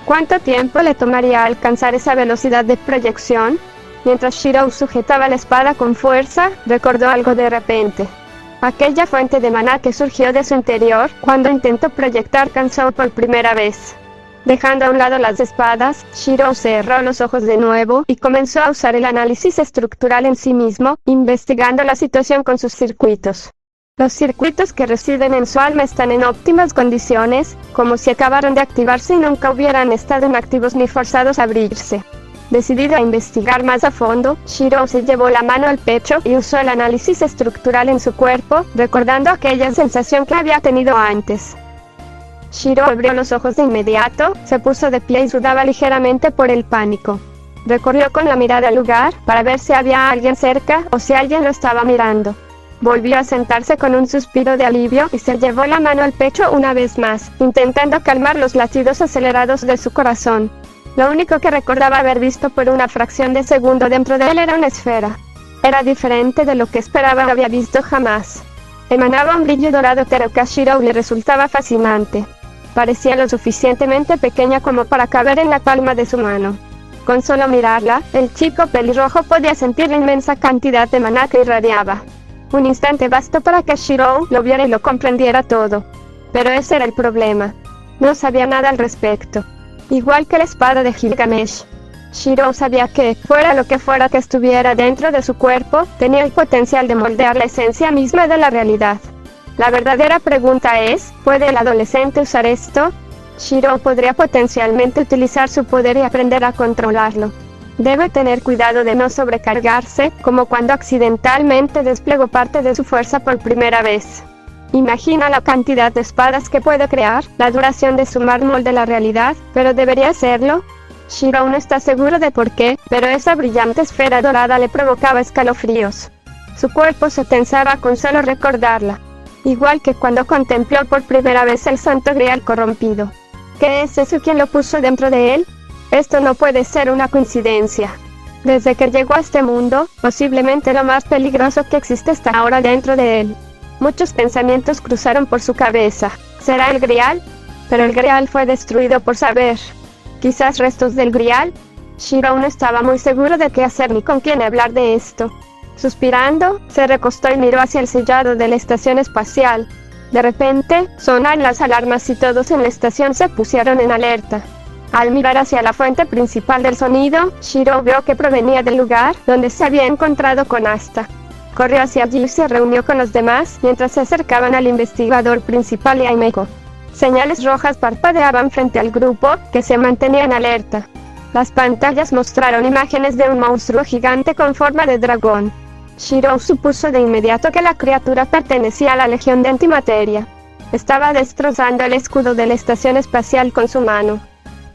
¿Cuánto tiempo le tomaría alcanzar esa velocidad de proyección? Mientras Shirou sujetaba la espada con fuerza, recordó algo de repente. Aquella fuente de maná que surgió de su interior cuando intentó proyectar Kansou por primera vez. Dejando a un lado las espadas, Shirou cerró los ojos de nuevo y comenzó a usar el análisis estructural en sí mismo, investigando la situación con sus circuitos. Los circuitos que residen en su alma están en óptimas condiciones, como si acabaran de activarse y nunca hubieran estado inactivos ni forzados a abrirse. Decidido a investigar más a fondo, Shirou se llevó la mano al pecho y usó el análisis estructural en su cuerpo, recordando aquella sensación que había tenido antes. Shirou abrió los ojos de inmediato, se puso de pie y sudaba ligeramente por el pánico. Recorrió con la mirada el lugar, para ver si había alguien cerca o si alguien lo estaba mirando. Volvió a sentarse con un suspiro de alivio y se llevó la mano al pecho una vez más, intentando calmar los latidos acelerados de su corazón. Lo único que recordaba haber visto por una fracción de segundo dentro de él era una esfera. Era diferente de lo que esperaba, no había visto jamás. Emanaba un brillo dorado pero que a Shirou le resultaba fascinante. Parecía lo suficientemente pequeña como para caber en la palma de su mano. Con solo mirarla, el chico pelirrojo podía sentir la inmensa cantidad de maná que irradiaba. Un instante bastó para que Shirou lo viera y lo comprendiera todo. Pero ese era el problema. No sabía nada al respecto. Igual que la espada de Gilgamesh, Shirou sabía que, fuera lo que fuera que estuviera dentro de su cuerpo, tenía el potencial de moldear la esencia misma de la realidad. La verdadera pregunta es, ¿puede el adolescente usar esto? Shirou podría potencialmente utilizar su poder y aprender a controlarlo. Debe tener cuidado de no sobrecargarse, como cuando accidentalmente desplegó parte de su fuerza por primera vez. Imagina la cantidad de espadas que puede crear, la duración de su mármol de la realidad, pero ¿debería hacerlo? Shirou no está seguro de por qué, pero esa brillante esfera dorada le provocaba escalofríos. Su cuerpo se tensaba con solo recordarla. Igual que cuando contempló por primera vez el Santo Grial corrompido. ¿Qué es eso? ¿Quién lo puso dentro de él? Esto no puede ser una coincidencia. Desde que llegó a este mundo, posiblemente lo más peligroso que existe está ahora dentro de él. Muchos pensamientos cruzaron por su cabeza. ¿Será el Grial? Pero el Grial fue destruido por saber. ¿Quizás restos del Grial? Shirou no estaba muy seguro de qué hacer ni con quién hablar de esto. Suspirando, se recostó y miró hacia el sellado de la estación espacial. De repente, sonaron las alarmas y todos en la estación se pusieron en alerta. Al mirar hacia la fuente principal del sonido, Shirou vio que provenía del lugar donde se había encontrado con Asta. Corrió hacia allí y se reunió con los demás mientras se acercaban al investigador principal y a Himeko. Señales rojas parpadeaban frente al grupo, que se mantenía en alerta. Las pantallas mostraron imágenes de un monstruo gigante con forma de dragón. Shirou supuso de inmediato que la criatura pertenecía a la Legión de Antimateria. Estaba destrozando el escudo de la estación espacial con su mano.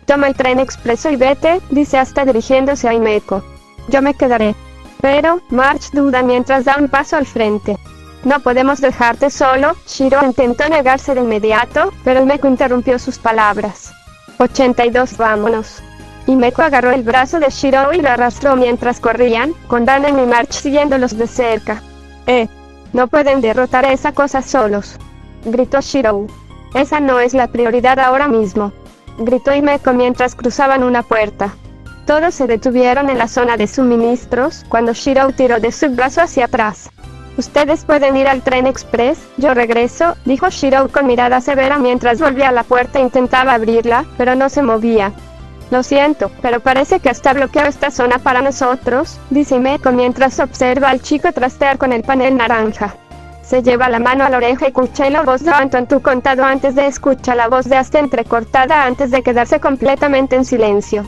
Toma el tren expreso y vete, dice hasta dirigiéndose a Himeko. Yo me quedaré. Pero, March duda mientras da un paso al frente. No podemos dejarte solo, Shiro intentó negarse de inmediato, pero Himeko interrumpió sus palabras. 82 vámonos. Himeko agarró el brazo de Shiro y lo arrastró mientras corrían, con Danen y March siguiéndolos de cerca. No pueden derrotar a esa cosa solos, gritó Shiro. Esa no es la prioridad ahora mismo, gritó Himeko mientras cruzaban una puerta. Todos se detuvieron en la zona de suministros, cuando Shiro tiró de su brazo hacia atrás. Ustedes pueden ir al tren express, yo regreso, dijo Shiro con mirada severa mientras volvía a la puerta e intentaba abrirla, pero no se movía. Lo siento, pero parece que está bloqueado esta zona para nosotros, dice Himeko mientras observa al chico trastear con el panel naranja. Se lleva la mano a la oreja y escucha la voz de Anton tu contado antes de escuchar la voz de Asta entrecortada antes de quedarse completamente en silencio.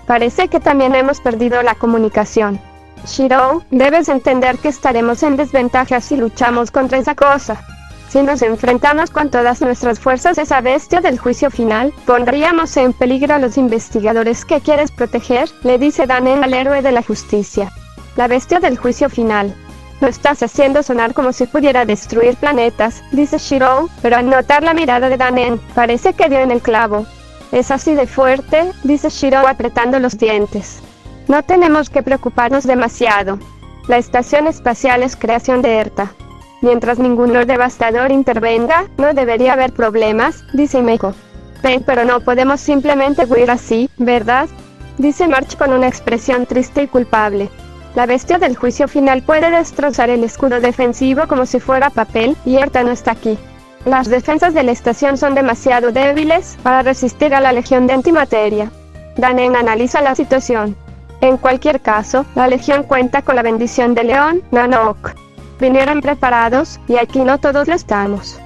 Parece que también hemos perdido la comunicación. Shiro, debes entender que estaremos en desventaja si luchamos contra esa cosa. Si nos enfrentamos con todas nuestras fuerzas a esa bestia del juicio final, pondríamos en peligro a los investigadores que quieres proteger, le dice Danen al héroe de la justicia. La bestia del juicio final. Lo estás haciendo sonar como si pudiera destruir planetas, dice Shiro, pero al notar la mirada de Danen, parece que dio en el clavo. Es así de fuerte, dice Shiro apretando los dientes. No tenemos que preocuparnos demasiado. La estación espacial es creación de ERTA. Mientras ningún Lord Devastador intervenga, no debería haber problemas, dice Himeko. Pero no podemos simplemente huir así, ¿verdad? Dice March con una expresión triste y culpable. La bestia del juicio final puede destrozar el escudo defensivo como si fuera papel, y ERTA no está aquí. Las defensas de la estación son demasiado débiles para resistir a la legión de antimateria. Danen analiza la situación. En cualquier caso, la legión cuenta con la bendición de León, Nanook. Vinieron preparados, y aquí no todos lo estamos.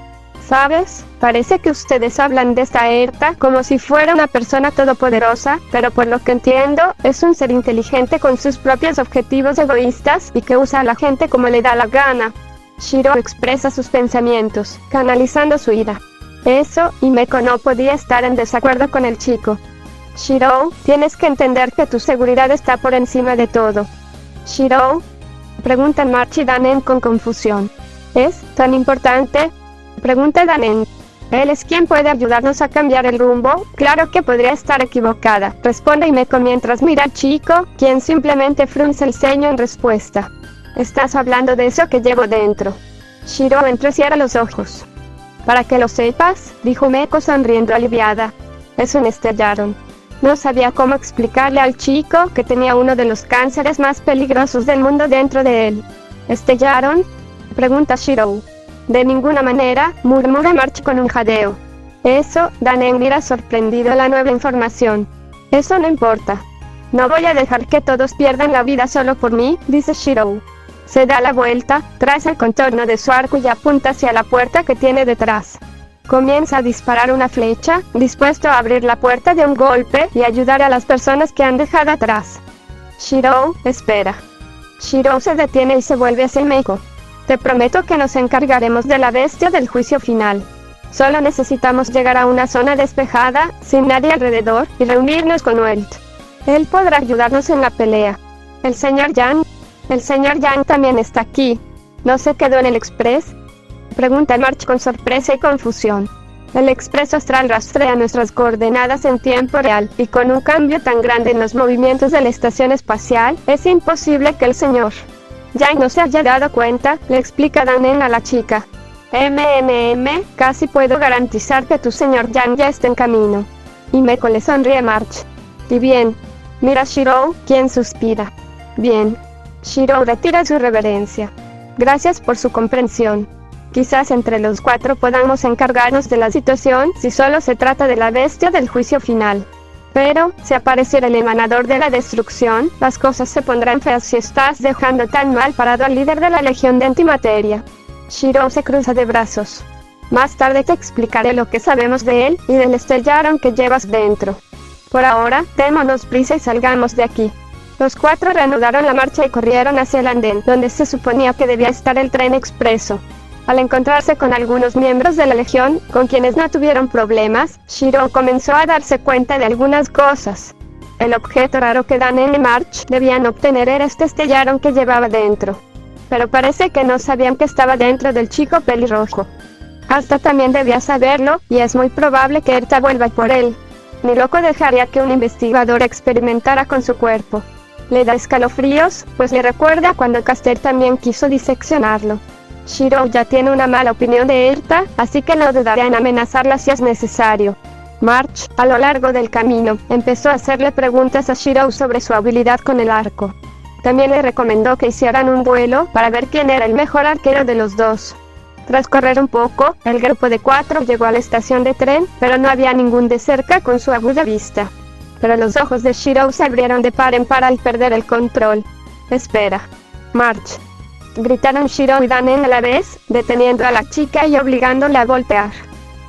¿Sabes? Parece que ustedes hablan de esta ERTA como si fuera una persona todopoderosa, pero por lo que entiendo, es un ser inteligente con sus propios objetivos egoístas y que usa a la gente como le da la gana. Shiro expresa sus pensamientos, canalizando su ira. Eso, Himeko no podía estar en desacuerdo con el chico. Shiro, tienes que entender que tu seguridad está por encima de todo. Shiro, preguntan March y Danen con confusión. ¿Es tan importante? Pregunta Danen. Él es quien puede ayudarnos a cambiar el rumbo. Claro que podría estar equivocada, responde Himeko mientras mira al chico, quien simplemente frunce el ceño en respuesta. Estás hablando de eso que llevo dentro. Shiro entrecierra los ojos. Para que lo sepas, dijo Himeko sonriendo aliviada. Es un Estellaron. No sabía cómo explicarle al chico que tenía uno de los cánceres más peligrosos del mundo dentro de él. ¿Estellaron? Pregunta Shiro. De ninguna manera, murmura March con un jadeo. Eso, Danen mira sorprendido la nueva información. Eso no importa. No voy a dejar que todos pierdan la vida solo por mí, dice Shiro. Se da la vuelta, traza el contorno de su arco y apunta hacia la puerta que tiene detrás. Comienza a disparar una flecha, dispuesto a abrir la puerta de un golpe y ayudar a las personas que han dejado atrás. Shiro, espera. Shiro se detiene y se vuelve hacia Himeko. Te prometo que nos encargaremos de la bestia del juicio final. Solo necesitamos llegar a una zona despejada, sin nadie alrededor, y reunirnos con Welt. Él podrá ayudarnos en la pelea. El señor Yang también está aquí. ¿No se quedó en el Express? Pregunta March con sorpresa y confusión. El Expreso Astral rastrea nuestras coordenadas en tiempo real, y con un cambio tan grande en los movimientos de la estación espacial, es imposible que el señor Yang no se haya dado cuenta, le explica Danen a la chica. Casi puedo garantizar que tu señor Yang ya está en camino. Himeko le sonríe a March. Y bien. Mira Shiro, quien suspira. Bien. Shiro retira su reverencia. Gracias por su comprensión. Quizás entre los cuatro podamos encargarnos de la situación si solo se trata de la bestia del juicio final. Pero, si apareciera el emanador de la destrucción, las cosas se pondrán feas si estás dejando tan mal parado al líder de la Legión de Antimateria. Shiro se cruza de brazos. Más tarde te explicaré lo que sabemos de él y del Estellaron que llevas dentro. Por ahora, démonos prisa y salgamos de aquí. Los cuatro reanudaron la marcha y corrieron hacia el andén, donde se suponía que debía estar el tren expreso. Al encontrarse con algunos miembros de la Legión, con quienes no tuvieron problemas, Shiro comenzó a darse cuenta de algunas cosas. El objeto raro que Dan y March debían obtener era este estellaron que llevaba dentro. Pero parece que no sabían que estaba dentro del chico pelirrojo. Asta también debía saberlo, y es muy probable que Erta vuelva por él. Ni loco dejaría que un investigador experimentara con su cuerpo. Le da escalofríos, pues le recuerda cuando Caster también quiso diseccionarlo. Shiro ya tiene una mala opinión de Erta, así que no dudará en amenazarla si es necesario. March, a lo largo del camino, empezó a hacerle preguntas a Shiro sobre su habilidad con el arco. También le recomendó que hicieran un duelo para ver quién era el mejor arquero de los dos. Tras correr un poco, el grupo de 4 llegó a la estación de tren, pero no había ningún de cerca con su aguda vista. Pero los ojos de Shiro se abrieron de par en par al perder el control. «Espera, March», gritaron Shiro y Danen a la vez, deteniendo a la chica y obligándola a voltear.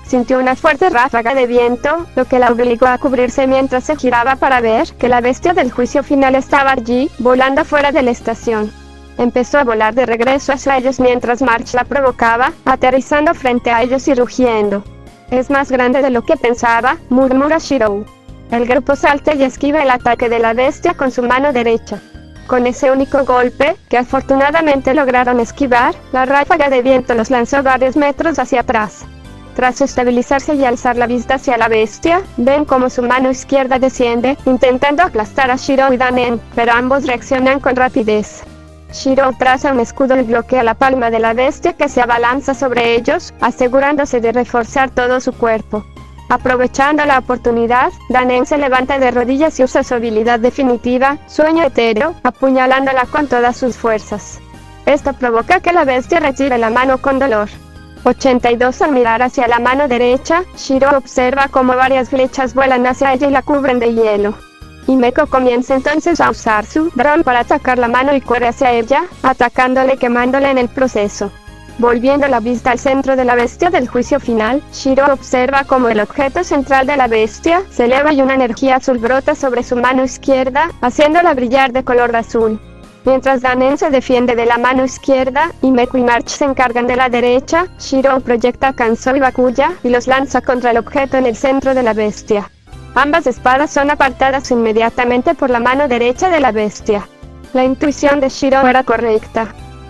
Sintió una fuerte ráfaga de viento, lo que la obligó a cubrirse mientras se giraba para ver que la bestia del juicio final estaba allí, volando fuera de la estación. Empezó a volar de regreso hacia ellos mientras March la provocaba, aterrizando frente a ellos y rugiendo. «Es más grande de lo que pensaba», murmura Shiro. El grupo salta y esquiva el ataque de la bestia con su mano derecha. Con ese único golpe, que afortunadamente lograron esquivar, la ráfaga de viento los lanzó varios metros hacia atrás. Tras estabilizarse y alzar la vista hacia la bestia, ven como su mano izquierda desciende, intentando aplastar a Shiro y Danen, pero ambos reaccionan con rapidez. Shiro traza un escudo y bloquea la palma de la bestia que se abalanza sobre ellos, asegurándose de reforzar todo su cuerpo. Aprovechando la oportunidad, Danen se levanta de rodillas y usa su habilidad definitiva, Sueño Etéreo, apuñalándola con todas sus fuerzas. Esto provoca que la bestia retire la mano con dolor. 82 Al mirar hacia la mano derecha, Shiro observa cómo varias flechas vuelan hacia ella y la cubren de hielo. Himeko comienza entonces a usar su dron para atacar la mano y corre hacia ella, atacándole y quemándola en el proceso. Volviendo la vista al centro de la bestia del juicio final, Shiro observa cómo el objeto central de la bestia se eleva y una energía azul brota sobre su mano izquierda, haciéndola brillar de color azul. Mientras Danen se defiende de la mano izquierda, Himeko y March se encargan de la derecha, Shiro proyecta a Kanzo y Bakuya y los lanza contra el objeto en el centro de la bestia. Ambas espadas son apartadas inmediatamente por la mano derecha de la bestia. La intuición de Shiro era correcta.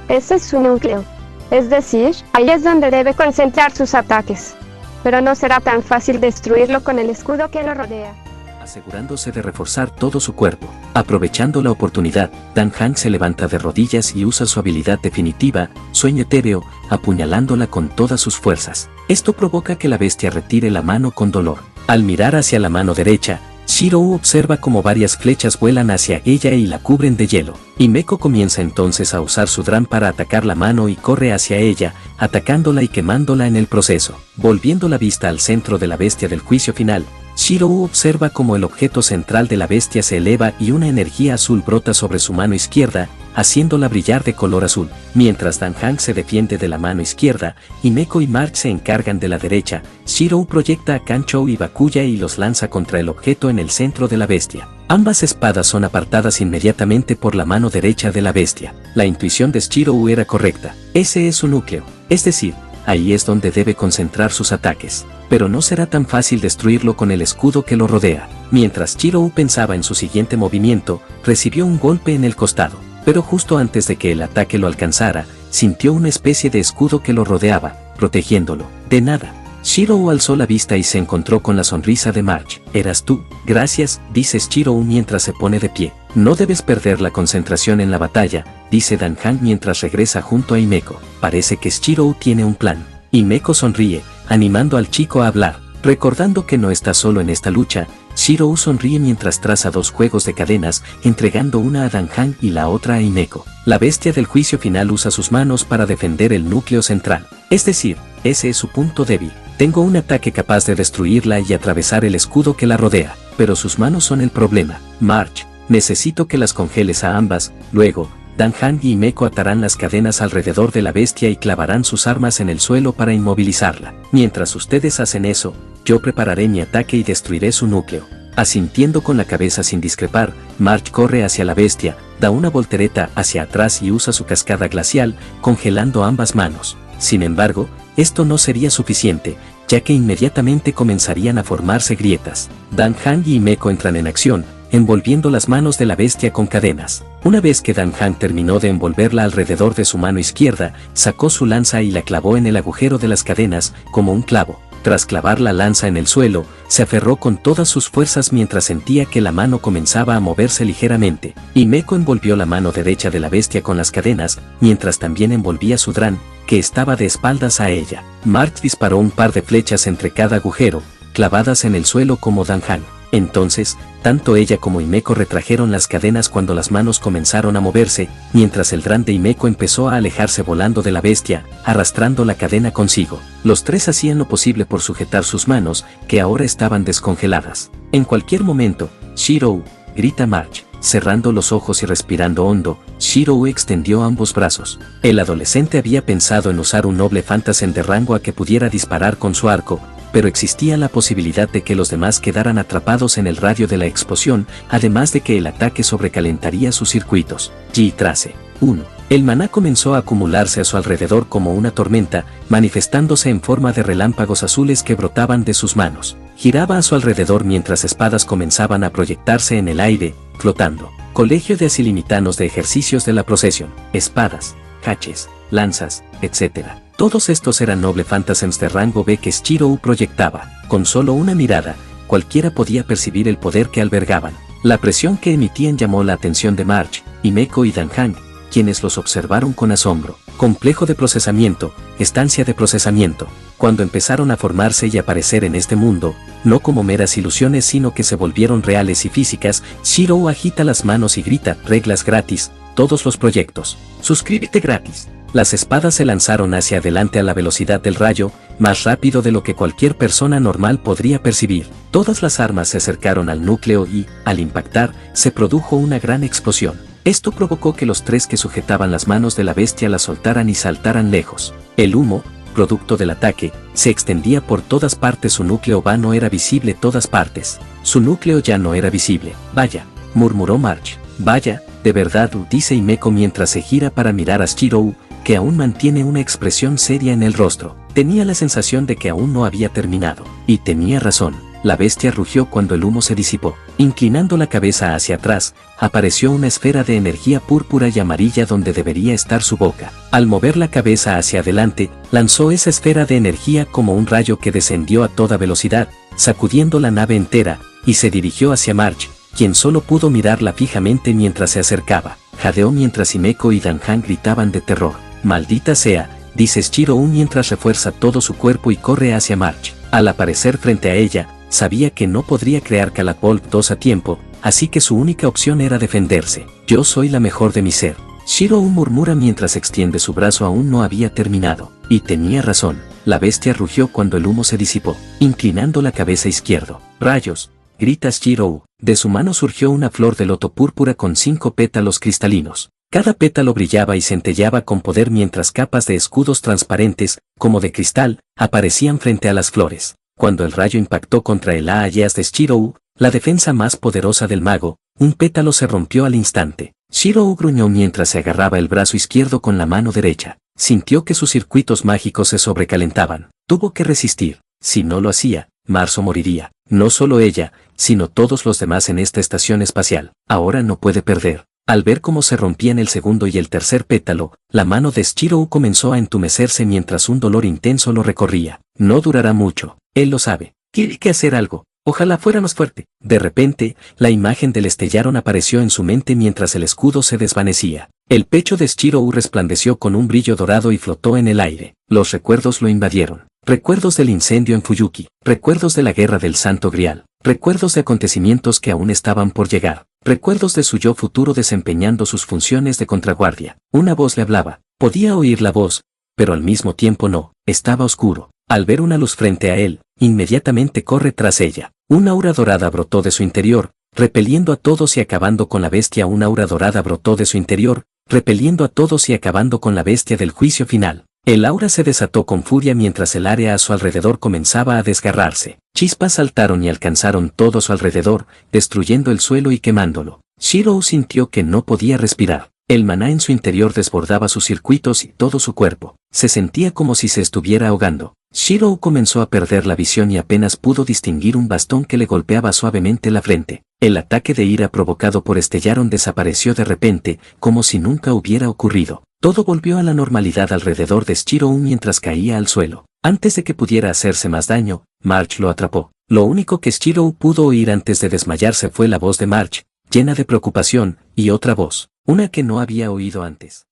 Ese es su núcleo. Es decir, ahí es donde debe concentrar sus ataques. Pero no será tan fácil destruirlo con el escudo que lo rodea. Asegurándose de reforzar todo su cuerpo. Aprovechando la oportunidad, Dan Han se levanta de rodillas y usa su habilidad definitiva, Sueño Etéreo, apuñalándola con todas sus fuerzas. Esto provoca que la bestia retire la mano con dolor. Al mirar hacia la mano derecha, Shiro observa como varias flechas vuelan hacia ella y la cubren de hielo. Himeko comienza entonces a usar su dran para atacar la mano y corre hacia ella, atacándola y quemándola en el proceso. Volviendo la vista al centro de la bestia del juicio final, Shiro observa como el objeto central de la bestia se eleva y una energía azul brota sobre su mano izquierda, haciéndola brillar de color azul. Mientras Dan Han se defiende de la mano izquierda, Himeko y March se encargan de la derecha, Shiro proyecta a Kancho y Bakuya y los lanza contra el objeto en el centro de la bestia. Ambas espadas son apartadas inmediatamente por la mano derecha de la bestia. La intuición de Shiro era correcta. Ese es su núcleo, es decir, ahí es donde debe concentrar sus ataques. Pero no será tan fácil destruirlo con el escudo que lo rodea. Mientras Shiro pensaba en su siguiente movimiento, recibió un golpe en el costado. Pero justo antes de que el ataque lo alcanzara, sintió una especie de escudo que lo rodeaba, protegiéndolo. De nada. Shiro alzó la vista y se encontró con la sonrisa de March. «¿Eras tú?» «Gracias», dice Shiro mientras se pone de pie. «No debes perder la concentración en la batalla», dice Dan Han mientras regresa junto a Himeko. Parece que Shiro tiene un plan. Himeko sonríe, animando al chico a hablar. Recordando que no está solo en esta lucha, Shiro sonríe mientras traza dos juegos de cadenas, entregando una a Dan Han y la otra a Himeko. La bestia del juicio final usa sus manos para defender el núcleo central. Es decir, ese es su punto débil. Tengo un ataque capaz de destruirla y atravesar el escudo que la rodea, pero sus manos son el problema. March, necesito que las congeles a ambas. Luego, Dan Han y Himeko atarán las cadenas alrededor de la bestia y clavarán sus armas en el suelo para inmovilizarla. Mientras ustedes hacen eso, yo prepararé mi ataque y destruiré su núcleo. Asintiendo con la cabeza sin discrepar, Marge corre hacia la bestia, da una voltereta hacia atrás y usa su cascada glacial, congelando ambas manos. Sin embargo, esto no sería suficiente, ya que inmediatamente comenzarían a formarse grietas. Dan Hang y Himeko entran en acción, envolviendo las manos de la bestia con cadenas. Una vez que Dan Hang terminó de envolverla alrededor de su mano izquierda, sacó su lanza y la clavó en el agujero de las cadenas, como un clavo. Tras clavar la lanza en el suelo, se aferró con todas sus fuerzas mientras sentía que la mano comenzaba a moverse ligeramente. Himeko envolvió la mano derecha de la bestia con las cadenas, mientras también envolvía su Dran, que estaba de espaldas a ella. Marge disparó un par de flechas entre cada agujero, clavadas en el suelo como Dan Hang. Entonces, tanto ella como Himeko retrajeron las cadenas cuando las manos comenzaron a moverse, mientras el Dran de Himeko empezó a alejarse volando de la bestia, arrastrando la cadena consigo. Los tres hacían lo posible por sujetar sus manos, que ahora estaban descongeladas. En cualquier momento, Shirou, grita Marge. Cerrando los ojos y respirando hondo, Shirou extendió ambos brazos. El adolescente había pensado en usar un noble fantasma de rango a que pudiera disparar con su arco, pero existía la posibilidad de que los demás quedaran atrapados en el radio de la explosión, además de que el ataque sobrecalentaría sus circuitos. G-Trace 1. El maná comenzó a acumularse a su alrededor como una tormenta, manifestándose en forma de relámpagos azules que brotaban de sus manos. Giraba a su alrededor mientras espadas comenzaban a proyectarse en el aire, flotando. Colegio de Asilimitanos de Ejercicios de la Procesión. Espadas, haches, lanzas, etc. Todos estos eran noble fantasmas de rango B que Shirou proyectaba. Con solo una mirada, cualquiera podía percibir el poder que albergaban. La presión que emitían llamó la atención de Marge, Himeko y Dan Hang, quienes los observaron con asombro. Complejo de procesamiento, estancia de procesamiento. Cuando empezaron a formarse y aparecer en este mundo, no como meras ilusiones sino que se volvieron reales y físicas, Shirou agita las manos y grita: reglas gratis, todos los proyectos. Suscríbete gratis. Las espadas se lanzaron hacia adelante a la velocidad del rayo, más rápido de lo que cualquier persona normal podría percibir. Todas las armas se acercaron al núcleo y, al impactar, se produjo una gran explosión. Esto provocó que los tres que sujetaban las manos de la bestia la soltaran y saltaran lejos. El humo, producto del ataque, se extendía por todas partes. Su núcleo vano era visible todas partes. Su núcleo ya no era visible. Vaya, murmuró Marge. Vaya, de verdad, dice Himeko mientras se gira para mirar a Shirou, que aún mantiene una expresión seria en el rostro. Tenía la sensación de que aún no había terminado. Y tenía razón. La bestia rugió cuando el humo se disipó. Inclinando la cabeza hacia atrás, apareció una esfera de energía púrpura y amarilla donde debería estar su boca. Al mover la cabeza hacia adelante, lanzó esa esfera de energía como un rayo que descendió a toda velocidad, sacudiendo la nave entera, y se dirigió hacia Marge, quien solo pudo mirarla fijamente mientras se acercaba. Jadeó mientras Himeko y Dan Hang gritaban de terror. Maldita sea, dice Shirou mientras refuerza todo su cuerpo y corre hacia Marge. Al aparecer frente a ella, sabía que no podría crear Catapult 2 a tiempo, así que su única opción era defenderse. Yo soy la mejor de mi ser. Shirou murmura mientras extiende su brazo. Aún no había terminado. Y tenía razón. La bestia rugió cuando el humo se disipó, inclinando la cabeza izquierdo. ¡Rayos!, grita Shirou. De su mano surgió una flor de loto púrpura con 5 pétalos cristalinos. Cada pétalo brillaba y centelleaba con poder mientras capas de escudos transparentes, como de cristal, aparecían frente a las flores. Cuando el rayo impactó contra el Aayas de Shirou, la defensa más poderosa del mago, un pétalo se rompió al instante. Shirou gruñó mientras se agarraba el brazo izquierdo con la mano derecha. Sintió que sus circuitos mágicos se sobrecalentaban. Tuvo que resistir. Si no lo hacía, Marzo moriría. No solo ella, sino todos los demás en esta estación espacial. Ahora no puede perder. Al ver cómo se rompían el segundo y el tercer pétalo, la mano de Shirou comenzó a entumecerse mientras un dolor intenso lo recorría. No durará mucho. Él lo sabe. Tiene que hacer algo. Ojalá fuera más fuerte. De repente, la imagen del Estellaron apareció en su mente mientras el escudo se desvanecía. El pecho de Shirou resplandeció con un brillo dorado y flotó en el aire. Los recuerdos lo invadieron. Recuerdos del incendio en Fuyuki. Recuerdos de la guerra del Santo Grial. Recuerdos de acontecimientos que aún estaban por llegar. Recuerdos de su yo futuro desempeñando sus funciones de contraguardia. Una voz le hablaba. Podía oír la voz, pero al mismo tiempo no. Estaba oscuro. Al ver una luz frente a él, inmediatamente corre tras ella. Una aura dorada brotó de su interior, repeliendo a todos y acabando con la bestia. Una aura dorada brotó de su interior, repeliendo a todos y acabando con la bestia del juicio final. El aura se desató con furia mientras el área a su alrededor comenzaba a desgarrarse. Chispas saltaron y alcanzaron todo a su alrededor, destruyendo el suelo y quemándolo. Shirou sintió que no podía respirar. El maná en su interior desbordaba sus circuitos y todo su cuerpo. Se sentía como si se estuviera ahogando. Shirou comenzó a perder la visión y apenas pudo distinguir un bastón que le golpeaba suavemente la frente. El ataque de ira provocado por Estellaron desapareció de repente, como si nunca hubiera ocurrido. Todo volvió a la normalidad alrededor de Shirou mientras caía al suelo. Antes de que pudiera hacerse más daño, March lo atrapó. Lo único que Shirou pudo oír antes de desmayarse fue la voz de March, llena de preocupación, y otra voz, una que no había oído antes.